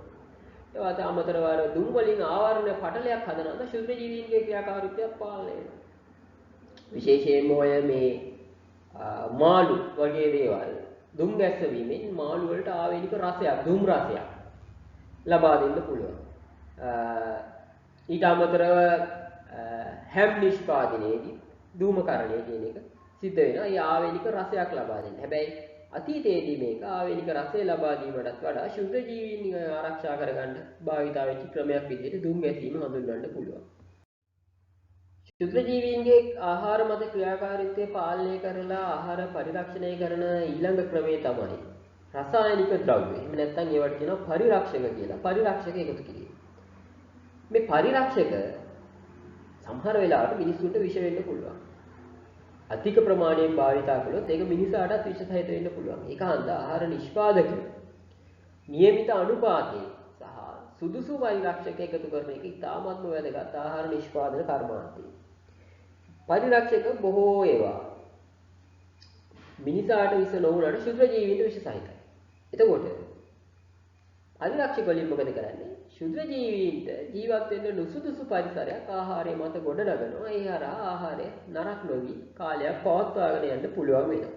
ඒවත් අමතරව අර දුම් වලින් ආවරණ පටලයක් හදනවා. ශුද්ධ ජීවීන්ගේ ක්‍රියාකාරීත්වයක් පාලනය වෙනවා. විශේෂයෙන්ම ඔය මේ මාළු වගේ දේවල් දුම් ගැස්සවීමෙන් මාළු වලට ආවේනික රසයක් දුම් රසයක් ලබා දෙන්න පුළුවන්. ඊට අමතරව හැම් නිෂ්පාදනයේදී ධූමකරණය කියන එක සිද්ධ වෙනවා. ඒ ආවේනික රසයක් ලබා දෙන්න. හැබැයි අතීතයේදී මේක ආවේනික රසය ලබා දීමටත් වඩා ශුද්ධ ජීවීන් ආරක්ෂා කරගන්න භාවිතා වෙච්ච ක්‍රමයක් විදිහට දුම් ගැසීම හඳුන්වන්න පුළුවන්. ශුද්ධ ජීවීන්ගේ ආහාර මත ක්‍රියාකාරීත්වය පාලනය කරලා ආහාර පරිරක්ෂණය කරන ඊළඟ ක්‍රමය තමයි රසායනික ද්‍රව්‍ය. එහෙම නැත්නම් ඒවට කියනවා පරිරක්ෂක කියලා. පරිරක්ෂක එකතු කිරීම. මේ පරිරක්ෂක සමහර වෙලාවට මිනිස්සුන්ට විෂ වෙන්න පුළුවන්. අධික ප්‍රමාණයෙන් භාවිතා කළොත් ඒක මිනිසාටත් විෂ සහිත වෙන්න පුළුවන්. ඒක හන්දා ආහාර නිෂ්පාදකයෝ නියමිත අනුපාතයේ සහ සුදුසු පරිරක්ෂක එකතු කරන එක ඉතාමත්ම වැදගත් ආහාර නිෂ්පාදන කර්මාන්තයේ. පරිරක්ෂක බොහෝ ඒවා මිනිසාට විෂ නොවුනට ශුද්ධ ජීවීන්ට විෂ සහිතයි. එතකොට පරිරක්ෂක වලින් මොකද කරන්නේ? ශුද්ධ ජීවීන්ට ජීවත් වෙන්න නුසුදුසු පරිසරයක් ආහාරය මත ගොඩනගනවා. ඒ හරහා ආහාරය නරක නොවි කාලයක් පවත්වාගෙන යන්න පුළුවන් වෙනවා.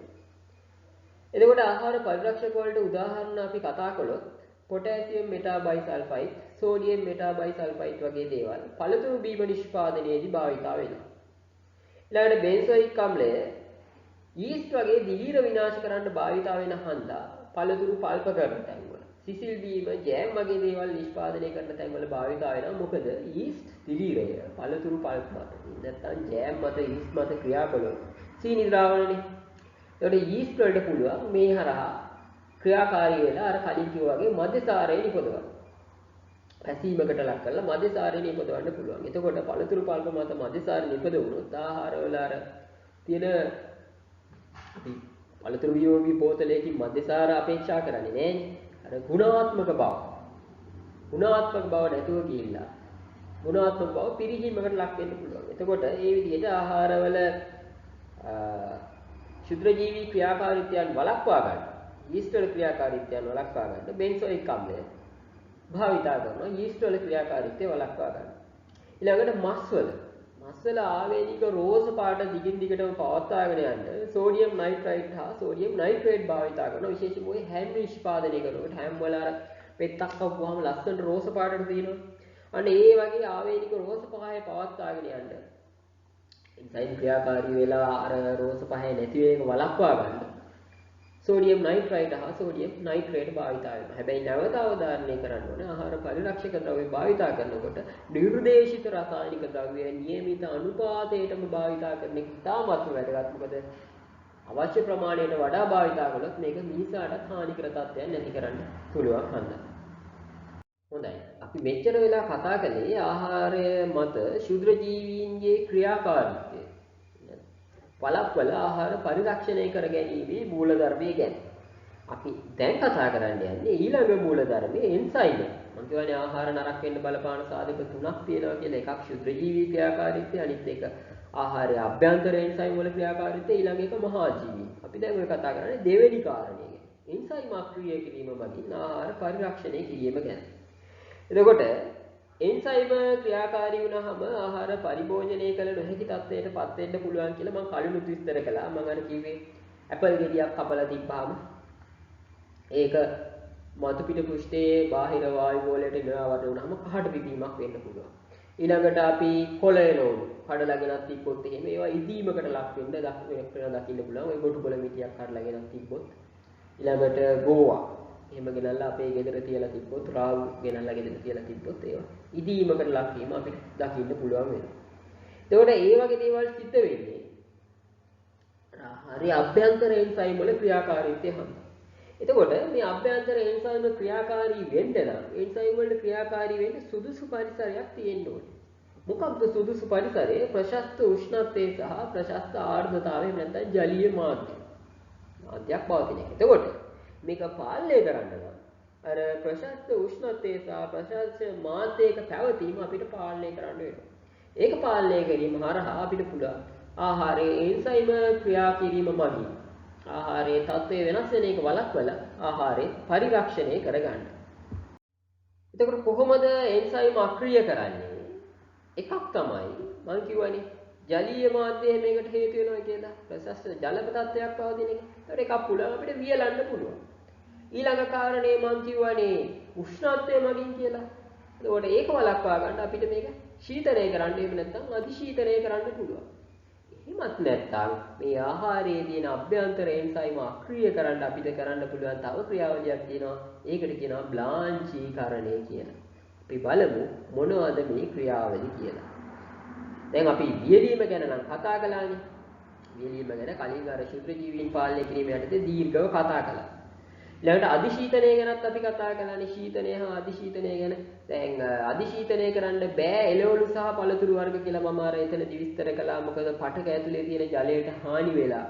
එතකොට ආහාර පරිරක්ෂක වලට උදාහරණ අපි කතා කළොත් පොටෑසියම් මෙටාබයිසල්ෆයිඩ්, සෝඩියම් මෙටාබයිසල්ෆයිඩ් වගේ දේවල් පළතුරු බීම නිෂ්පාදනයේදී භාවිතා වෙනවා. ඊළඟට බෙන්සොයික් අම්ලය යීස්ට් වගේ දිලීර විනාශ කරන්න භාවිතා වෙන හන්දා පළතුරු පල්ප කරන තැන්වල සිසිල් බීම ජෑම් වගේ දේවල් නිෂ්පාදනය කරන තැන්වල භාවිතා වෙනවා. මොකද යීස්ට් දිලීරය පළතුරු පල්ප මත නැත්නම් ජෑම් මත යීස්ට් මත ක්‍රියා කළොත් සීනි ද්‍රාවණනේ. ඒකට යීස්ට් වලට පුළුවන් මේ හරහා ක්‍රියාකාරී වෙලා අර කලින් කිව්වා වගේ මධ්‍යසාරය නිපදවන්න. පැසීමකට ලක් කරලා මධ්‍යසාරය නිපදවන්න පුළුවන්. එතකොට පළතුරු පල්ප මත මධ්‍යසාරය නිපදවුණොත් ආහාරවල අර තියෙන අපි පළතුරු වියෝගී බෝතලයකින් මධ්‍යසාර අපේක්ෂා කරන්නේ නෑනේ. අර ගුණාත්මක බව නැතුව ගිහිල්ලා ගුණාත්මක බව පිරිහීමකට ලක් වෙන්න පුළුවන්. එතකොට ඒ විදිහට ආහාරවල ශුද්ධ ජීවී ක්‍රියාකාරීත්වයන් වළක්වා ගන්න, යීස්ට් වල ක්‍රියාකාරීත්වයන් වළක්වා ගන්න බෙන්සොයික් අම්ලය භාවිතා කරනවා. යීස්ට් වල ක්‍රියාකාරීත්වය වළක්වා ගන්න. ඊළඟට මස්වල ආවේනික රෝස පාට දිගින් දිගටම පවත්වාගෙන යන්න සෝඩියම් නයිට්‍රයිඩ් හා සෝඩියම් නයිට්‍රේට් භාවිතා කරනවා. විශේෂයෙන්ම ඔය හැම් නිෂ්පාදනය කරනකොට හැම් වල අර පෙත්තක් කපුවාම ලස්සන රෝස පාටට තියෙනවා. අන්න ඒ වගේ ආවේනික රෝස පහය පවත්වාගෙන යන්න එන්සයිම් ක්‍රියාකාරී වෙලා අර රෝස පහේ නැති වේග වළක්වා ගන්න සෝඩියම් නයිට්‍රයිඩ් හා සෝඩියම් නයිට්‍රේට් භාවිතා වෙනවා. හැබැයි නැවත අවධාරණය කරන්න ඕනේ ආහාර පරිරක්ෂක ද්‍රව්‍ය භාවිතා කරනකොට නිර්දේශිත රසායනික ද්‍රව්‍ය නියමිත අනුපාතයටම භාවිතා කරන එක ඉතාමත් වැදගත්. මොකද අවශ්‍ය ප්‍රමාණයට වඩා භාවිතා කළොත් මේක මිනිසාටත් හානිකර තත්ත්වයන් නැති කරන්න පුළුවන් හන්දා. හොඳයි. අපි මෙච්චර වෙලා කතා කළේ ආහාරය මත ශුද්ධ ජීවීන්ගේ ක්‍රියාකාරීත්වය. වළක්වල ආහාර පරිරක්ෂණය කර ගැනීමේ මූලධර්මය ගැන. අපි දැන් කතා කරන්න යන්නේ ඊළඟ මූලධර්මයේ එන්සයිම. මම කියවනේ ආහාර නරක වෙන්න බලපාන සාධක තුනක් තියෙනවා කියලා. එකක් ශුද්ධ ජීවී ක්‍රියාකාරීත්වය, අනිත් එක ආහාරයේ අභ්‍යන්තර එන්සයිම් වල ක්‍රියාකාරීත්වය, ඊළඟ එක මහා ජීවී. අපි දැන් ඔය කතා කරන්නේ දෙවෙනි කාරණේ ගැන. එන්සයිම් අක්‍රිය කිරීම මගින් ආහාර පරිරක්ෂණය කිරීම ගැන. එතකොට එන්සයිම ක්‍රියාකාරී වුණාම ආහාර පරිභෝජනය කළ නොහැකි තත්ත්වයට පත් වෙන්න පුළුවන් කියලා මම කලිනුත් විස්තර කළා. මම අර කිව්වේ ඇපල් ගෙඩියක් කපලා තිබ්බාම ඒක මතු පිට පෘෂ්ඨයේ බාහිර වායු ගෝලයට නිරාවරණය වුණාම කහට පිපීමක් වෙන්න පුළුවන්. ඊළඟට අපි කොළයනෝඩු කඩලා ගෙනත් තිබ්බොත් එහෙම ඒවා ඉදීමකට ලක් වෙන්න දකින්න පුළුවන්. ඔය ගොටු කොළ මිටියක් කඩලා ගෙනත් තිබ්බොත් ඊළඟට ගෝවා එහෙම ගෙනල්ලා අපේ ගෙදර තියලා තිබ්බොත් රාවු ගෙනල්ලා ගෙදර තියලා තිබ්බොත් ඒවා ඉදීමකට ලක් වීම අපිට දකින්න පුළුවන් වෙනවා. එතකොට ඒ වගේ දේවල් සිද්ධ වෙන්නේ හරි අභ්‍යන්තර එන්සයිම් වල ක්‍රියාකාරීත්වය හැම. එතකොට මේ අභ්‍යන්තර එන්සයිම් ක්‍රියාකාරී වෙන්න නම් එන්සයිම් වලට ක්‍රියාකාරී වෙන්න සුදුසු පරිසරයක් තියෙන්න ඕනේ. මොකක්ද සුදුසු පරිසරය? ප්‍රශස්ත උෂ්ණත්වය සහ ප්‍රශස්ත ආර්ද්‍රතාවය නැත්නම් ජලීය මාධ්‍ය. මාධ්‍යයක් පවතින එක. එතකොට මේක පාලනය කරන්න නම් අර ප්‍රශස්ත උෂ්ණත්වය සහ ප්‍රශස්ත මාධ්‍යයක පැවතීම අපිට පාලනය කරන්න වෙනවා. ඒක පාලනය කිරීම හරහා අපිට පුළුවන් ආහාරයේ එන්සයිම ක්‍රියා කිරීම මගින් ආහාරයේ තත්ත්වය වෙනස් වෙන එක වළක්වලා ආහාරය පරිරක්ෂණය කරගන්න. එතකොට කොහොමද එන්සයිම අක්‍රිය කරන්නේ? එකක් තමයි මම කියවනේ ජලීය මාධ්‍ය මේකට හේතු වෙනවා කියලා. ප්‍රශස්ත ජල තත්ත්වයක් පවතින එක. ඒකට එකක් පුළුවන් අපිට වියලන්න පුළුවන්. ඊළඟ කාරණේ මම කියවනේ උෂ්ණත්වය මගින් කියලා. එතකොට ඒක වළක්වා ගන්න අපිට මේක ශීතලය කරන්න එහෙම නැත්නම් අධිශීතලය කරන්න පුළුවන්. එහෙමත් නැත්නම් මේ ආහාරයේ තියෙන අභ්‍යන්තර එන්සයිම අක්‍රිය කරන්න අපිට කරන්න පුළුවන් තව ක්‍රියාවලියක් තියෙනවා. ඒකට කියනවා බ්ලාන්චීකරණය කියලා. අපි බලමු මොනවද මේ ක්‍රියාවලිය කියලා. දැන් අපි වියලීම ගැන නම් කතා කළානේ. වියලීම ගැන කලින් අර ශුද්ධ ජීවීන් පාලනය කිරීම යටතේ දීර්ඝව කතා කළා. ඊළඟට අධිශීතනය ගැනත් අපි කතා කළානේ. ශීතනය හා අධිශීතනය ගැන. දැන් අධිශීතනය කරන්න බෑ එළවලු සහ පළතුරු වර්ග කියලා මම අර එතනදි විස්තර කළා. මොකද පටක ඇතුලේ තියෙන ජලයට හානි වෙලා.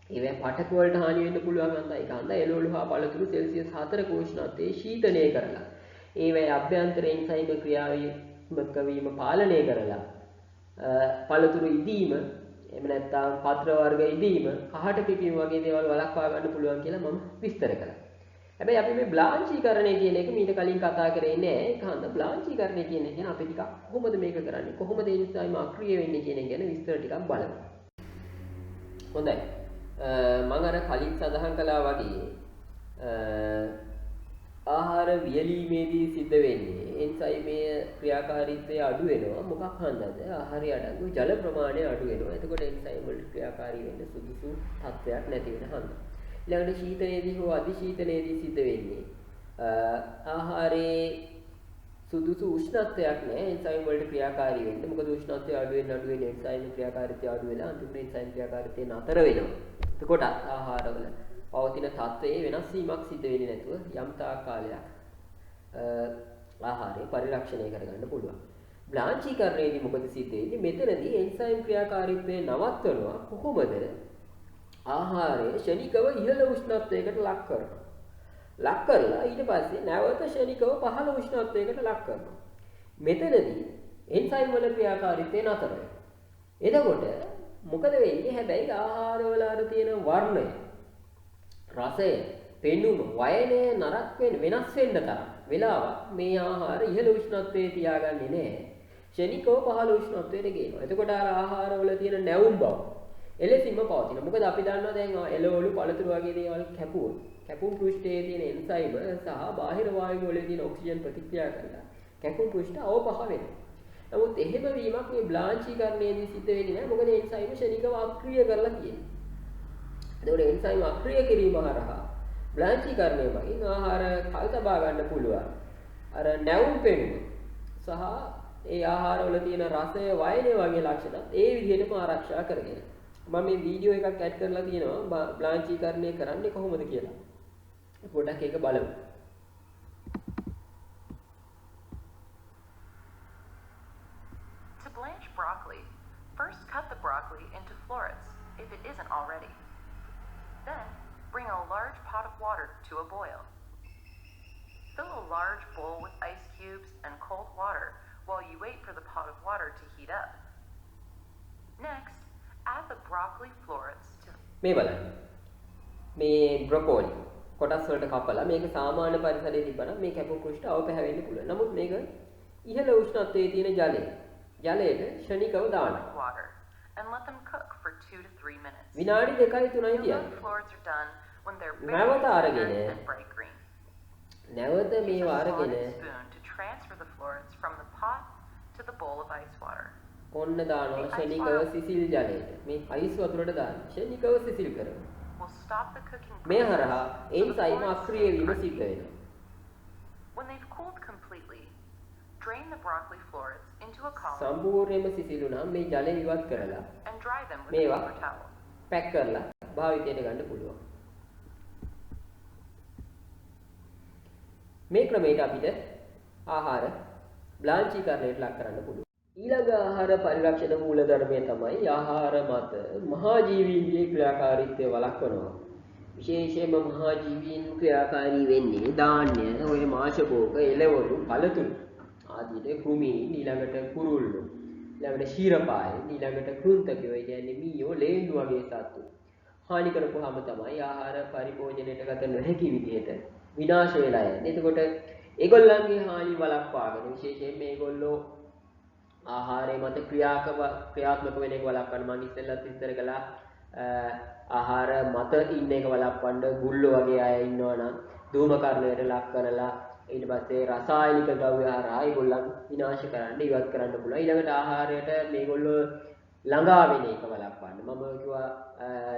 ඒවෙන් පටක වලට හානි වෙන්න පුළුවන් අන්දා ඒක අන්දා එළවලු හා පළතුරු සෙල්සියස් 4ක උෂ්ණත්වයේ ශීතනය කරලා. ඒවේ අභ්‍යන්තරයෙන් සයිම ක්‍රියාවීමක වීම පාලනය කරලා පළතුරු ඉදීම එහෙම නැත්නම් පත්‍ර වර්ග ඉදීම කහට පිපීම වගේ දේවල් වළක්වා ගන්න පුළුවන් කියලා මම විස්තර කළා. හැබැයි අපි මේ බ්ලාන්චීකරණය කියන එක මීට කලින් කතා කරේ නෑ. ඒක හන්ද බ්ලාන්චීකරණය කියන එක අපි ටිකක් කොහොමද මේක කරන්නේ? කොහොමද ඒ නිසාම අක්‍රිය වෙන්නේ කියන එක ගැන විස්තර ටිකක් බලමු. හොඳයි. මම අර කලින් සඳහන් කළා වගේ ආහාර වියලීමේදී සිද්ධ වෙන්නේ එන්සයිමයේ ක්‍රියාකාරීත්වය අඩු වෙනවා. මොකක් හන්දද? ආහාරය අඩංගු ජල ප්‍රමාණය අඩු වෙනවා. එතකොට එන්සයිම් වල ක්‍රියාකාරී වෙන්න සුදුසු තත්ත්වයක් නැති වෙන හන්ද. ඊළඟට ශීතනයේදී හෝ අධිශීතනයේදී සිද්ධ වෙන්නේ ආහාරයේ සුදුසු උෂ්ණත්වයක් නැහැ එන්සයිම් වලට ක්‍රියාකාරී වෙන්න. මොකද උෂ්ණත්වය අඩු වෙන එන්සයිම් ක්‍රියාකාරීත්වය අඩු වෙලා අන්තිමට එන්සයිම් ක්‍රියාකාරීත්වය නතර වෙනවා. එතකොට ආහාරවල පවතින තත්ත්වයේ වෙනස් වීමක් සිද්ධ වෙන්නේ නැතුව යම් තාක් කාලයක් ආහාරය පරිරක්ෂණය කරගන්න පුළුවන්. බ්ලාන්චීකරණයේදී මොකද සිද්ධ වෙන්නේ? මෙතනදී එන්සයිම් ක්‍රියාකාරීත්වය නවත්වනවා. කොහොමද? ආහාරය ශනිකව ඉහළ උෂ්ණත්වයකට ලක් කරනවා. ලක් කරලා ඊට පස්සේ නැවත ශනිකව පහළ උෂ්ණත්වයකට ලක් කරනවා. මෙතනදී එන්සයිම් වල ක්‍රියාකාරීත්වය නතර වෙනවා. එතකොට මොකද වෙන්නේ? හැබැයි ආහාරවල අර තියෙන වර්ණය, රසය, පෙනුම, වයනය නරක වෙනස් වෙන්න තරම් වෙලාවක් මේ ආහාර ඉහළ උෂ්ණත්වයේ තියාගන්නේ නැහැ. ශනිකව පහළ උෂ්ණත්වයට ගේනවා. එතකොට අර ආහාරවල තියෙන නැවුම් බව එලෙසින්ම පවතිනවා. මොකද අපි දන්නවා දැන් එළවලු පළතුරු වගේ දේවල් කැපුවොත් කැපුම් පෘෂ්ඨයේ තියෙන එන්සයිම සහ බාහිර වායු වල තියෙන ඔක්සිජන් ප්‍රතික්‍රියා කරලා කැපුම් පෘෂ්ඨ අවපහ වෙනවා. නමුත් එහෙම වීමක් මේ බ්ලාන්චීකරණයේදී සිද්ධ වෙන්නේ නැහැ. මොකද එන්සයිම ශනිකව අක්‍රිය කරලා තියෙනවා. එතකොට එන්සයිම අක්‍රිය කිරීම හරහා බ්ලාන්චීකරණය මගින් ආහාර කල් තබා ගන්න පුළුවන්. අර නැවුම් පෙනුම සහ ඒ ආහාරවල තියෙන රසය, වයනය වගේ ලක්ෂණ ඒ විදිහටම ආරක්ෂා කරගෙන. මම මේ වීඩියෝ එකක් ඇඩ් කරලා තියෙනවා බ්ලාන්චීකරණය කරන්නේ කොහොමද කියලා. පොඩ්ඩක් ඒක බලමු. To blanch broccoli, first cut the broccoli into florets if it isn't already. Then, bring a large pot of water to a boil. Fill a large bowl with ice cubes and cold water while you wait for the pot of water to heat up. Next, add the broccoli florets to... මේ බලන්න. මේ බ්‍රොකෝලි කොටස් වලට කපලා මේක සාමාන්‍ය පරිසරයේ තිබ්බනම් මේ කැපුම් පෘෂ්ඨ අවපැහැවෙන්න පුළුවන්. නමුත් මේක ඉහළ උෂ්ණත්වයේ තියෙන ජලයට ශනිකව දාන්න. Water and let them cook for 2 to 3 minutes. විනාඩි 2යි 3යි The තියන්න. florets are done when they're නැවත very අරගෙන tender and bright green. නැවත Use මේව a අරගෙන slotted spoon to transfer the florets from the pot to the bowl of ice water. ඔන්න දානවා ශනිකව සිසිල් ජලයට. මේ අයිස් වතුරට දාන්න. ශනිකව සිසිල් කරනවා. Will stop the cooking මේ process හරහා so the එන්සයිම florets අක්‍රිය stay වීම crunchy. සිද්ධ වෙනවා. When they've cooled completely, drain the broccoli florets into a column සම්පූර්ණයෙන්ම සිසිල් වුණාම මේ ජලය ඉවත් කරලා and dry them with a මේවා paper towel. පැක් කරලා භාවිතයට ගන්න පුළුවන්. මේ ක්‍රමයට අපිට ආහාර බ්ලාන්චීකරණයට ලක් කරන්න පුළුවන්. ඊළඟ ආහාර පරිරක්ෂණ මූලධර්මය තමයි ආහාර මත මහා ජීවීන්ගේ ක්‍රියාකාරීත්වය වළක්වනවා. විශේෂයෙන්ම මහා ජීවීන් ක්‍රියාකාරී වෙන්නේ ධාන්‍ය, ඔය මාෂකෝක, එළවලු, පළතුරු ආදීට කෘමීන්, ඊළඟට කුරුල්ලෝ, ඊළඟට ශීරපාය, ඊළඟට කෘන්තකයෝ, ඒ කියන්නේ මීයෝ, ලේන්නු වගේ සත්තු. හානි කරපුවාම තමයි ආහාර පරිභෝජනයට ගත නොහැකි විදිහට විනාශ වෙලා යන්නේ. එතකොට ඒගොල්ලන්ගේ හානි වළක්වාගෙන විශේෂයෙන් මේගොල්ලෝ ආහාරය මත ක්‍රියාත්මක වෙන එක වළක්වන්න මම ඉස්සෙල්ලත් විස්තර කළා. ආහාර මත ඉන්න එක වළක්වන්න ගුල්ලෝ වගේ අය ඉන්නවනම් ධූමකර්ණයට ලක් කරලා ඊට පස්සේ රසායනික ද්‍රව්‍ය හරහා ඒගොල්ලන් විනාශ කරන්න ඉවත් කරන්න පුළුවන්. ඊළඟට ආහාරයට මේගොල්ලෝ ළඟා වෙන එක වළක්වන්න. මම කිව්වා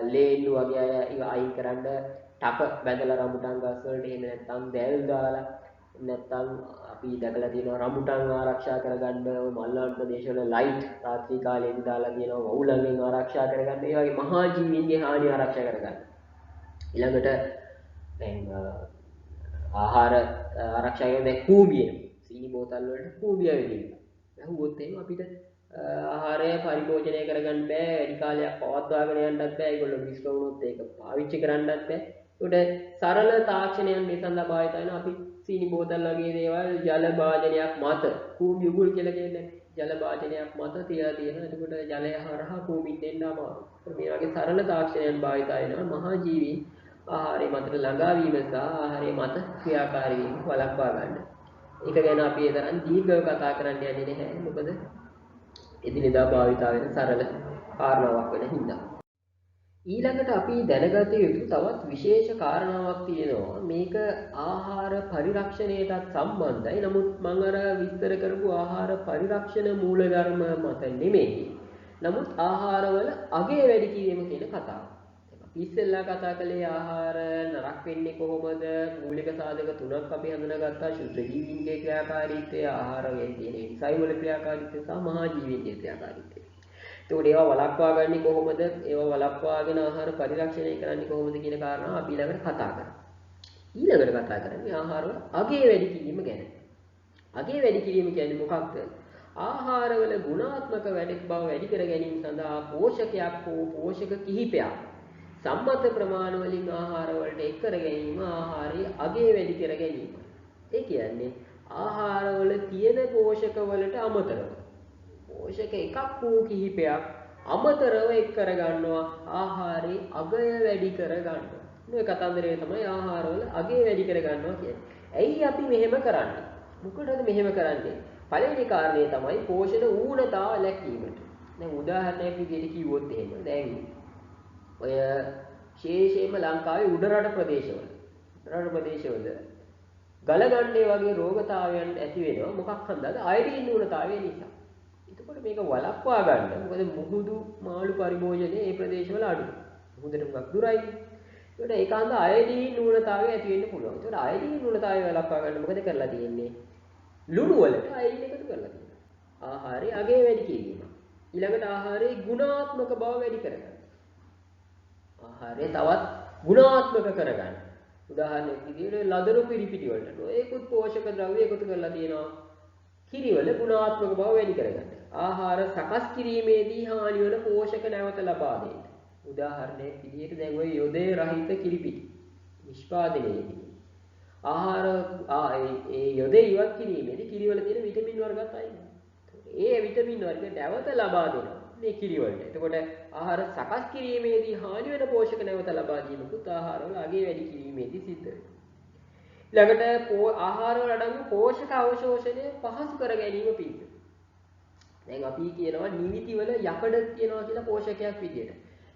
ලේන්නු වගේ අය අයින් කරන්න ටක බැඳලා රඹුටන් ගස් වලට එහෙම නැත්නම් දැල් දාලා නැත්නම් අපි දැකලා තියෙනවා රඹුටන් ආරක්ෂා කරගන්න ඔය මල්ලාන් ප්‍රදේශවල ලයිට් රාත්‍රී කාලේදී දාලා තියෙනවා වවුලන්ගෙන් ආරක්ෂා කරගන්න. ඒ වගේ මහා ජීවීන්ගේ හානි ආරක්ෂා කරගන්න. ඊළඟට දැන් ආහාර ආරක්ෂා කරන දැන් කූඹිය සීනි බෝතල් වලට කූඹිය වෙදින්න. ඇහුවොත් එහෙම අපිට ආහාරය පරිභෝජනය කරගන්න බෑ. වැඩි කාලයක් පවත්වාගෙන යන්නත් බෑ. ඒගොල්ලෝ විශ්ව වුණොත් ඒක පාවිච්චි කරන්නත් බෑ. ඒකට සරල තාක්ෂණයන් මේ සඳහා භාවිත වෙන අපි සීනි බෝතල් වගේ දේවල් ජල භාජනයක් මත කූඹි උගුල් කියලා කියන්නේ ජල භාජනයක් මත තියලා තියෙනවා. එතකොට ජලය හරහා කූඹින් දෙන්න අමාරුයි. මේ වගේ සරල තාක්ෂණයන් භාවිත වෙනවා මහා ජීවීන් ආහාරය මතට ළඟා වීම සහ ආහාරය මත ක්‍රියාකාරී වීම වළක්වා ගන්න. ඒක ගැන අපි ඒ තරම් දීර්ඝව කතා කරන්න යන්නේ නැහැ. මොකද එදිනෙදා භාවිත වෙන සරල කාරණාවක් වෙන හින්දා. ඊළඟට අපි දැනගත යුතු තවත් විශේෂ කාරණාවක් තියෙනවා. මේක ආහාර පරිරක්ෂණයටත් සම්බන්ධයි. නමුත් මම අර විස්තර කරපු ආහාර පරිරක්ෂණ මූලධර්ම මත නෙමෙයි. නමුත් ආහාරවල අගය වැඩි කිරීම කියන කතාව. අපි ඉස්සෙල්ලා කතා කළේ ආහාර නරක වෙන්නේ කොහොමද? මූලික සාධක තුනක් අපි හඳුනාගත්තා. ශුද්ධ ජීවීන්ගේ ක්‍රියාකාරීත්වය, ආහාරයෙන් තියෙන එන්සයිම් වල ක්‍රියාකාරීත්වය සහ මහා ජීවීන්ගේ ක්‍රියාකාරීත්වය. එතකොට ඒවා වළක්වා ගන්නේ කොහොමද? ඒවා වළක්වාගෙන ආහාර පරිරක්ෂණය කරන්නේ කොහොමද කියන කාරණා අපි ඊළඟට කතා කරමු. ඊළඟට කතා කරන්නේ ආහාරවල අගය වැඩි කිරීම ගැන. අගය වැඩි කිරීම කියන්නේ මොකක්ද? ආහාරවල ගුණාත්මක බව වැඩි කර ගැනීම සඳහා පෝෂකයක් හෝ පෝෂක කිහිපයක් සම්මත ප්‍රමාණ වලින් ආහාර වලට එක් කර ගැනීම ආහාරයේ අගය වැඩි කර ගැනීම. ඒ කියන්නේ ආහාරවල තියෙන පෝෂක වලට අමතරව පෝෂක එකක් වූ කිහිපයක් අමතරව එක් කර ගන්නවා ආහාරයේ අගය වැඩි කර ගන්නවා. මේ කතන්දරය තමයි ආහාරවල අගය වැඩි කර ගන්නවා කියන්නේ. ඇයි අපි මෙහෙම කරන්නේ? මොකටද මෙහෙම කරන්නේ? පළවෙනි කාරණේ තමයි පෝෂණ ඌනතාව ලැබීමට. දැන් උදාහරණයක් විදිහට කිව්වොත් එහෙම දැන් ඔය විශේෂයෙන්ම ලංකාවේ උඩරට ප්‍රදේශවල ගලගණ්ඩේ වගේ රෝගතාවයන් ඇති වෙනවා. මොකක් හන්දාද? අයඩින් ඌනතාවය නිසා. එතකොට මේක වළක්වා ගන්න. මොකද මුහුදු මාළු පරිභෝජනය මේ ප්‍රදේශවල අඩුයි. මුහුදට මුගක් දුරයි. ඒකට ඒකාන්ත අයඩින් ඌනතාවය ඇති වෙන්න පුළුවන්. ඒකට අයඩින් ඌනතාවය වළක්වා ගන්න මොකද කරලා තියෙන්නේ? ලුණු වලට අයඩින් එකතු කරලා තියෙනවා. ආහාරයේ අගය වැඩි කිරීම. ඊළඟට ආහාරයේ ගුණාත්මක බව වැඩි කරගන්න. ආහාරය තවත් ගුණාත්මක කරගන්න. උදාහරණයක් විදිහට ලදරු පිරිපිටි වලට නොයෙකුත් පෝෂක ද්‍රව්‍ය එකතු කරලා තියෙනවා. කිරිවල ගුණාත්මක බව වැඩි කරගන්න. ආහාර සකස් කිරීමේදී හානි වන පෝෂක නැවත ලබා දෙන්න. උදාහරණයක් විදිහට දැන් ඔය යොදේ රහිත කිරිපිටි නිෂ්පාදනයේදී ආහාර ඒ යොදේ ඉවත් කිරීමේදී කිරිවල තියෙන විටමින් වර්ගත් අයින් වෙනවා. ඒ විටමින් වර්ග නැවත ලබා දෙනවා මේ කිරිවලට. එතකොට ආහාර සකස් කිරීමේදී හානි වෙන පෝෂක නැවත ලබා දීමකුත් ආහාරවල අගය වැඩි කිරීමේදී සිද්ධ වෙනවා. ඊළඟට ආහාරවල අඩංගු පෝෂක අවශෝෂණය පහසු කර ගැනීම පිණිස. දැන් අපි කියනවා නිමිතිවල යකඩ කියනවා කියලා පෝෂකයක් විදියට.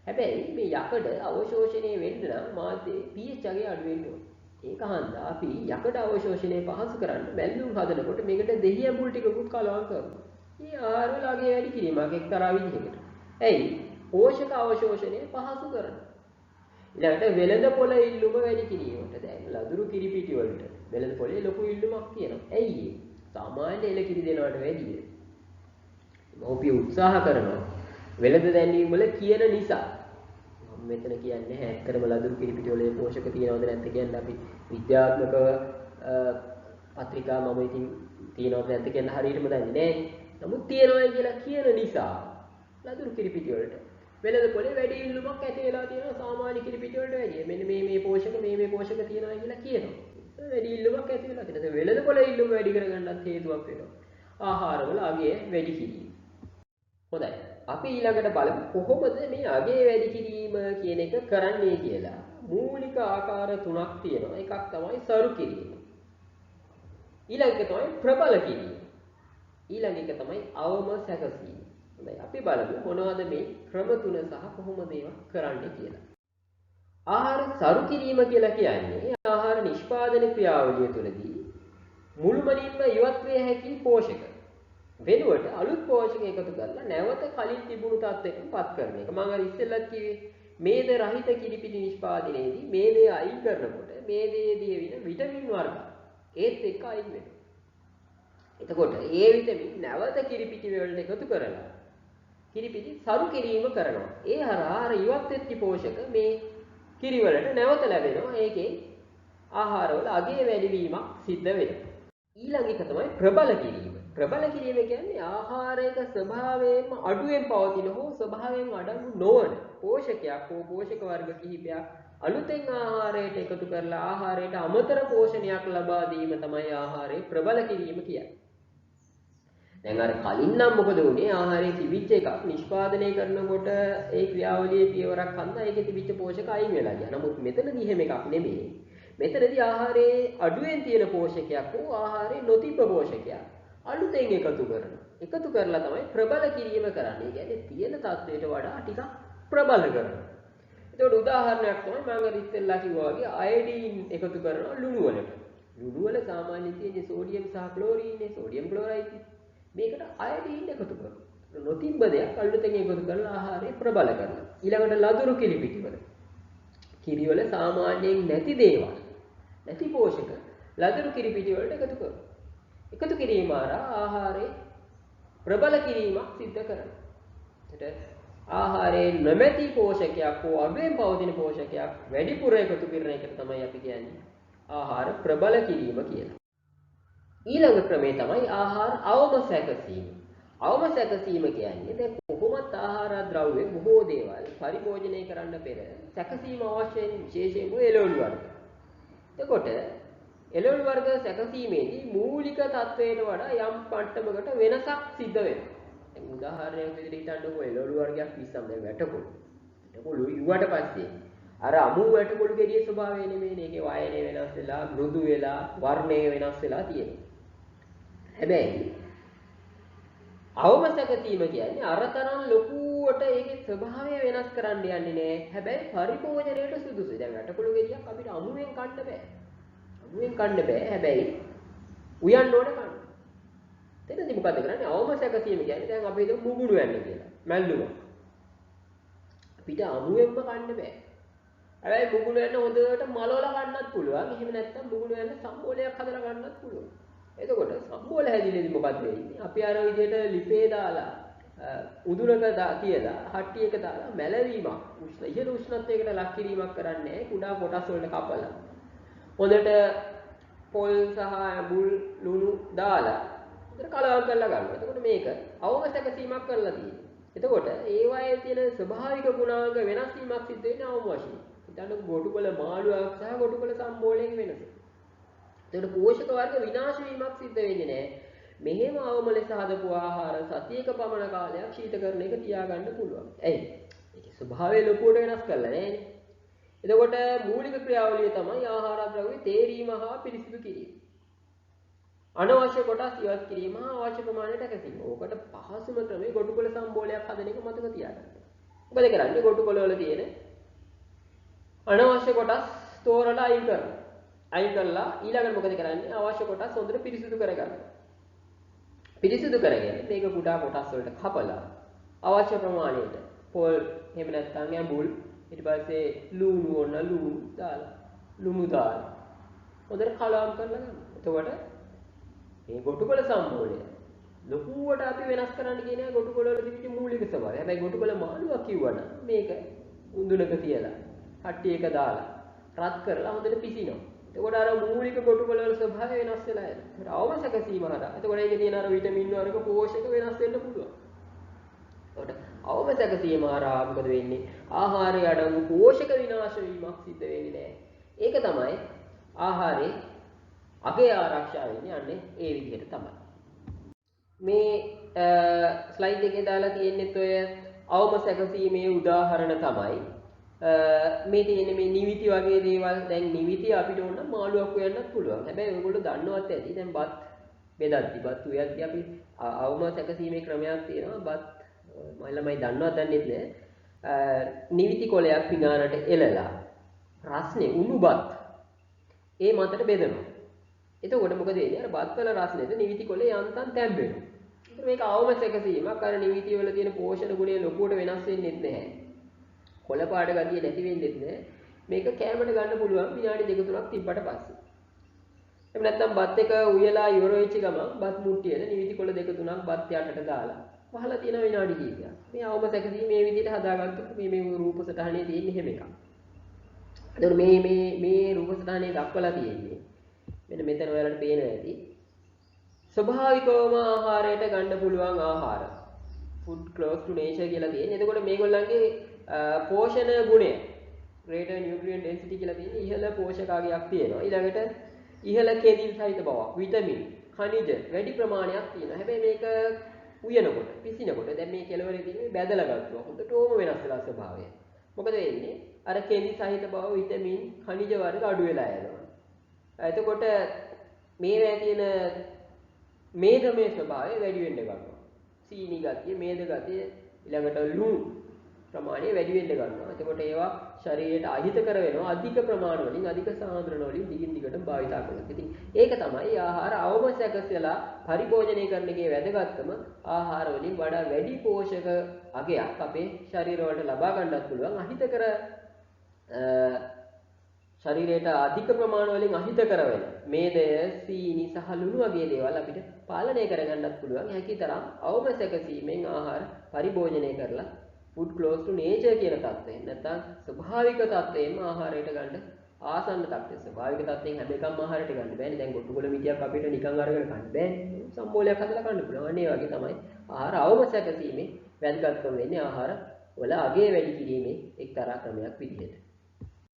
හැබැයි මේ යකඩ අවශෝෂණය වෙන්න නම් මාසේ pH අගය අඩු වෙන්න ඕනේ. ඒක හන්දා අපි යකඩ අවශෝෂණය පහසු කරන්න බැලුම් හදනකොට මේකට දෙහි ඇඹුල් ටිකකුත් කලවම් කරනවා. මේ ආහාරවල අගය වැඩි කිරීමක් එක්තරා විදිහකට. ඇයි? පෝෂක අවශෝෂණය පහසු කරනවා. ඊළඟට වෙළඳ පොළ ඉල්ලුම වැඩි කිරීමට දැන් ලදරු කිරි පිටි වලට වෙළඳ පොළේ ලොකු ඉල්ලුමක් තියෙනවා. ඇයි ඒ? සාමාන්‍ය එළ කිරි දෙනවට වැඩිය. මව්පිය උත්සාහ කරනවා වෙළඳ දැන්වීම වල කියන නිසා. මම මෙතන කියන්නේ නැහැ ඇත්තටම ලදරු කිරි පිටි වල පෝෂක තියෙනවද නැද්ද කියන්නේ අපි විද්‍යාත්මකව පත්‍රිකා මම ඉතින් තියෙනවද නැද්ද කියන හරියටම දන්නේ නැහැ. නමුත් තියෙනවා කියලා කියන නිසා ලදරු කිරි පිටි වලට වෙළඳ පොලේ වැඩි ඉල්ලුමක් ඇති වෙලා තියෙනවා සාමාන්‍ය කිරිපිටි වලට වැඩිය. මෙන්න මේ පෝෂක මේ පෝෂක තියෙනවා කියලා කියනවා. වැඩි ඉල්ලුමක් ඇති වෙලා තියෙනවා. වෙළඳ පොලේ ඉල්ලුම වැඩි කරගන්නත් හේතුවක් වෙනවා. ආහාරවල අගය වැඩි කිරීම. හොඳයි. අපි ඊළඟට බලමු කොහොමද මේ අගය වැඩි කිරීම කියන එක කරන්නේ කියලා. මූලික ආකාර තුනක් තියෙනවා. එකක් තමයි සරු කිරීම. ඊළඟ එක තමයි ප්‍රබල කිරීම. ඊළඟ එක තමයි අවම සැකසීම. හොඳයි අපි බලමු මොනවද මේ ක්‍රම තුන සහ කොහොමද ඒවා කරන්නේ කියලා. ආහාර සරු කිරීම කියලා කියන්නේ ආහාර නිෂ්පාදන ක්‍රියාවලිය තුළදී මුළුමනින්ම ඉවත් විය හැකි පෝෂක වෙනුවට අලුත් පෝෂක එකතු කරලා නැවත කලින් තිබුණු තත්ත්වයකට පත් කරන එක. මම අර ඉස්සෙල්ලත් කිව්වේ මේද රහිත කිරිපිටි නිෂ්පාදනයේදී මේදේ අයින් කරනකොට මේදේදී වෙන විටමින් වර්ග ඒත් එක්ක අයින් වෙනවා. එතකොට ඒ විටමින් නැවත කිරිපිටි වලට එකතු කරලා කිරිපිටි සරු කිරීම කරනවා. ඒ හරහා අර ඉවත් වෙච්ච පෝෂක මේ කිරි වලට නැවත ලැබෙනවා. ඒකේ ආහාරවල අගය වැඩි වීමක් සිද්ධ වෙනවා. ඊළඟ එක තමයි ප්‍රබල කිරීම. ප්‍රබල කිරීම කියන්නේ ආහාරයක ස්වභාවයෙන්ම අඩුවෙන් පවතින හෝ ස්වභාවයෙන් අඩංගු නොවන පෝෂකයක් හෝ පෝෂක වර්ග කිහිපයක් අලුතෙන් ආහාරයට එකතු කරලා ආහාරයට අමතර පෝෂණයක් ලබා දීම තමයි ආහාරයේ ප්‍රබල කිරීම කියන්නේ. දැන් අර කලින් නම් මොකද වුනේ ආහාරයේ තිබිච්ච එකක් නිෂ්පාදනය කරනකොට ඒ ක්‍රියාවලියේ පියවරක් හන්දා ඒකේ තිබිච්ච පෝෂක අයින් වෙලා ගියා. නමුත් මෙතනදී එහෙම එකක් නෙමෙයි. මෙතනදී ආහාරයේ අඩුවෙන් තියෙන පෝෂකයක් හෝ ආහාරයේ නොතිබ්බ පෝෂකයක් අලුතෙන් එකතු කරනවා. එකතු කරලා තමයි ප්‍රබල කිරීම කරන්නේ. කියන්නේ තියෙන තත්ත්වයට වඩා ටිකක් ප්‍රබල කරනවා. ඒකට උදාහරණයක් තමයි මම අර ඉස්සෙල්ලා කිව්වා වගේ අයඩින් එකතු කරනවා ලුණු වලට. ලුණු වල සාමාන්‍යයෙන් තියෙන සෝඩියම් සහ ක්ලෝරින් සෝඩියම් ක්ලෝරයිඩ්. මේකට අයඩින් එකතු කරනවා. නොතිබ්බ දෙයක් අලුතෙන් එකතු කරලා ආහාරය ප්‍රබල කරනවා. ඊළඟට ලදරු කිරිපිටි වල. කිරි වල සාමාන්‍යයෙන් නැති දේවල් නැති පෝෂක ලදරු කිරිපිටි වලට එකතු කරනවා. එකතු කිරීම ආහාරයේ ප්‍රබල කිරීමක් සිද්ධ කරනවා. එතකොට ආහාරයේ නොමැති පෝෂකයක් හෝ අඩුවෙන් පවතින පෝෂකයක් වැඩිපුර එකතු කරන එකට තමයි අපි කියන්නේ ආහාර ප්‍රබල කිරීම කියලා. ඊළඟ ක්‍රමය තමයි ආහාර අවම සැකසීම. අවම සැකසීම කියන්නේ දැන් කොහොමත් ආහාර ද්‍රව්‍ය බොහෝ දේවල් පරිභෝජනය කරන්න පෙර සැකසීම අවශ්‍යයි විශේෂයෙන්ම එළවලු වර්ග. එතකොට එළවලු වර්ග සැකසීමේදී මූලික තත්වයට වඩා යම් පට්ටමකට වෙනසක් සිද්ධ වෙනවා. දැන් උදාහරණයක් විදිහට හිතන්නකෝ එළවලු වර්ගයක් ඉස්සම් දැන් වැටකොළු. වැටකොළු ඉුවට පස්සේ අර අමු වැටකොළු ගෙඩියේ ස්වභාවය නෙමෙයිනේ. ඒකේ වයනේ වෙනස් වෙලා, මෘදු වෙලා, වර්ණය වෙනස් වෙලා තියෙනවා. හැබැයි අවම සැකසීම කියන්නේ අරතරන් ලොකුවට ඒකේ ස්වභාවය වෙනස් කරන්න යන්නේ නැහැ. හැබැයි පරිභෝජනයට සුදුසුයි. දැන් වැටකොළු ගෙඩියක් අපිට අමුවෙන් කන්න බෑ. අමුවෙන් කන්න බෑ. හැබැයි උයන්න ඕන කන්න. එතනදී මොකද කරන්නේ? අවම සැකසීම කියන්නේ දැන් අපි හිතමු මුගුණු යන්නේ කියලා. මැල්ලුවා. අපිට අමුවෙන්ම කන්න බෑ. හැබැයි මුගුණු යන්න හොඳට මලවල කන්නත් පුළුවන්. එහෙම නැත්නම් මුගුණු යන්න සම්බෝලයක් හදලා ගන්නත් පුළුවන්. එතකොට සම්බෝල හැදිලෙදි මොකද වෙන්නේ? අපි අර විදිහට ලිපේ දාලා උදුනක තියලා හට්ටියක දාලා මැලවීමක් ඉහළ උෂ්ණත්වයකට ලක් කිරීමක් කරන්නේ කුඩා කොටස් වලට කපලා. හොඳට පොල් සහ මුල් ලුණු දාලා හොඳට කලවම් කරලා ගන්නවා. එතකොට මේක අවම සැකසීමක් කරලා තියෙනවා. එතකොට ඒ වගේ තියෙන ස්වභාවික ගුණාංග වෙනස් වීමක් සිද්ධ වෙන්නේ අවම වශයෙන්. හිතන්න ගොටුකොළ මාළුවක් සහ ගොටුකොළ සම්බෝලයක වෙනස. එතකොට පෝෂක වර්ග විනාශ වීමක් සිද්ධ වෙන්නේ නැහැ. මෙහෙම අවම ලෙස හදපු ආහාර සතියක පමණ කාලයක් ශීතකරණයක තියාගන්න පුළුවන්. ඇයි? ඒකේ ස්වභාවය ලොකුවට වෙනස් කරලා නැහැනේ. එතකොට මූලික ක්‍රියාවලිය තමයි ආහාර ද්‍රව්‍ය තේරීම හා පිරිසිදු කිරීම. අනවශ්‍ය කොටස් ඉවත් කිරීම හා අවශ්‍ය ප්‍රමාණයට රැකසීම. ඕකට පහසුම ක්‍රමය ගොටුකොළ සම්බෝලයක් හදන එක මතක තියාගන්න. මොකද කරන්නේ? ගොටුකොළ වල තියෙන අනවශ්‍ය කොටස් තෝරලා අයින් කරනවා. අයින් කළා ඊළඟට මොකද කරන්නේ? අවශ්‍ය කොටස් හොඳට පිරිසිදු කරගන්නවා. පිරිසිදු කරගෙන මේක කුඩා කොටස් වලට කපලා අවශ්‍ය ප්‍රමාණයට පොල් එහෙම නැත්නම් ඇඹුල් ඊට පස්සේ ලුණු ඕන ලුණු දාලා හොඳට කලවම් කරලා ගන්න. එතකොට මේ ගොටුකොළ සම්බෝලය ලොකුවට අපි වෙනස් කරන්න කියන්නේ ගොටුකොළ වල තිබිච්ච මූලික ස්වභාවය. හැබැයි ගොටුකොළ මාළුවක් කිව්වනම් මේක උඳුනක තියලා හට්ටියක දාලා රත් කරලා හොඳට පිසිනවා. එතකොට අර මූලික ගොටුකොළ වල ස්වභාවය වෙනස් වෙලා යනවා. ඒකට අවම සැකසීම හරහා. එතකොට ඒකේ තියෙන අර විටමින් වර්ග පෝෂක වෙනස් වෙන්න පුළුවන්. එතකොට අවම සැකසීම හරහා මොකද වෙන්නේ? ආහාරයේ අඩංගු පෝෂක විනාශ වීමක් සිද්ධ වෙන්නේ නැහැ. ඒක තමයි ආහාරයේ අගේ ආරක්ෂා වෙන්නේ අන්නේ ඒ විදිහට තමයි. මේ ස්ලයිඩ් එකේ දාලා තියෙන්නේ ඔය අවම සැකසීමේ උදාහරණ තමයි. මේ තියෙන මේ නිවිති වගේ දේවල්. දැන් නිවිති අපිට ඕන නම් මාළුවක් හොයන්නත් පුළුවන්. හැබැයි ඔයගොල්ලෝ දන්නවත් ඇති. දැන් බත් බෙදද්දි බත් උයද්දි අපි අවම සැකසීමේ ක්‍රමයක් තියෙනවා. බත් මම ළමයි දන්නවත් දන්නේ නැහැ. නිවිති කොලයක් පිඟානට එලලා රස්නේ උණු බත් ඒ මතට බෙදනවා. එතකොට මොකද වෙන්නේ? අර බත් වල රස්නේද නිවිති කොලේ යන්තම් තැම්බෙනවා. ඒත් මේක අවම සැකසීමක්. අර නිවිති වල තියෙන පෝෂණ ගුණය ලොකුවට වෙනස් වෙන්නේ නැහැ. කොළ පාට ගතිය නැති වෙන්නේ නැහැ. මේක කැමරට ගන්න පුළුවන් විනාඩි 2-3ක් තිබ්බට පස්සේ. එහෙම නැත්නම් බත් එක උයලා ඉවර වෙච්ච ගමන් බත් මුට්ටියද නිවිති කොළ 2-3ක් බත් යටට දාලා වහලා තියෙන විනාඩි කීපයක්. මේ අවම සැකසීම මේ විදිහට හදාගත්තොත් මේ රූප සටහනේ තියෙන හැම එකක්. එතකොට මේ රූප සටහනේ දක්වලා තියෙන්නේ මෙන්න මෙතන ඔයාලට පේනවා ඇති. ස්වභාවිකවම ආහාරයට ගන්න පුළුවන් ආහාර. food close to nature කියලා තියෙන්නේ. එතකොට මේගොල්ලන්ගේ පෝෂණ ගුණය greater nutrient density කියලා තියෙන්නේ ඉහළ පෝෂකාගයක් තියෙනවා. ඊළඟට ඉහළ කෙඳිල් සහිත බවක්, විටමින්, khනිජ වැඩි ප්‍රමාණයක් තියෙනවා. හැබැයි මේක උයනකොට, පිසිනකොට දැන් මේ කෙලවරේ තියෙන්නේ බැදලා ගන්නවා. හොඳටම වෙනස් වෙලා ස්වභාවය. මොකද වෙන්නේ? අර කෙඳි සහිත බව, විටමින්, khනිජ වර්ග අඩු වෙලා යනවා. එතකොට මේවැය තියෙන මේදමය ස්වභාවය වැඩි වෙන්න ගන්නවා. සීනි ගතිය, මේද ගතිය, ඊළඟට ලුණු ප්‍රමාණය වැඩි වෙන්න ගන්නවා. එතකොට ඒවා ශරීරයට අහිතකර වෙනවා. අධික ප්‍රමාණ වලින්, අධික සාන්ද්‍රණ වලින් දිගින් දිගටම භාවිතා කරනවා. ඉතින් ඒක තමයි ආහාර අවම සැකසලා පරිභෝජනය කරන එකේ වැදගත්කම. ආහාර වලින් වඩා වැඩි පෝෂක අගයක් අපේ ශරීර වලට ලබා ගන්නත් පුළුවන්. අහිතකර ශරීරයට අධික ප්‍රමාණ වලින් අහිතකර වෙන මේදය, සීනි සහ ලුණු වගේ දේවල් අපිට පාලනය කරගන්නත් පුළුවන්. හැකිතරම් අවම සැකසීමෙන් ආහාර පරිභෝජනය කරලා food close to nature කියන තත්ත්වයෙන් නැත්නම් ස්වභාවික තත්ත්වයෙන්ම ආහාරයට ගන්න ආසන්න තත්ත්වය. ස්වභාවික තත්ත්වයෙන් හැම එකක්ම ආහාරයට ගන්න බෑනේ. දැන් ගොටුකොළ මිටියක් අපිට නිකන් අරගෙන කන්න බෑනේ. සම්බෝලයක් හදලා කන්න පුළුවන්. අනේ වගේ තමයි ආහාර අවම සැකසීමේ වැදගත්කම වෙන්නේ ආහාර වල අගේ වැඩි කිරීමේ එක්තරා ක්‍රමයක් විදිහට.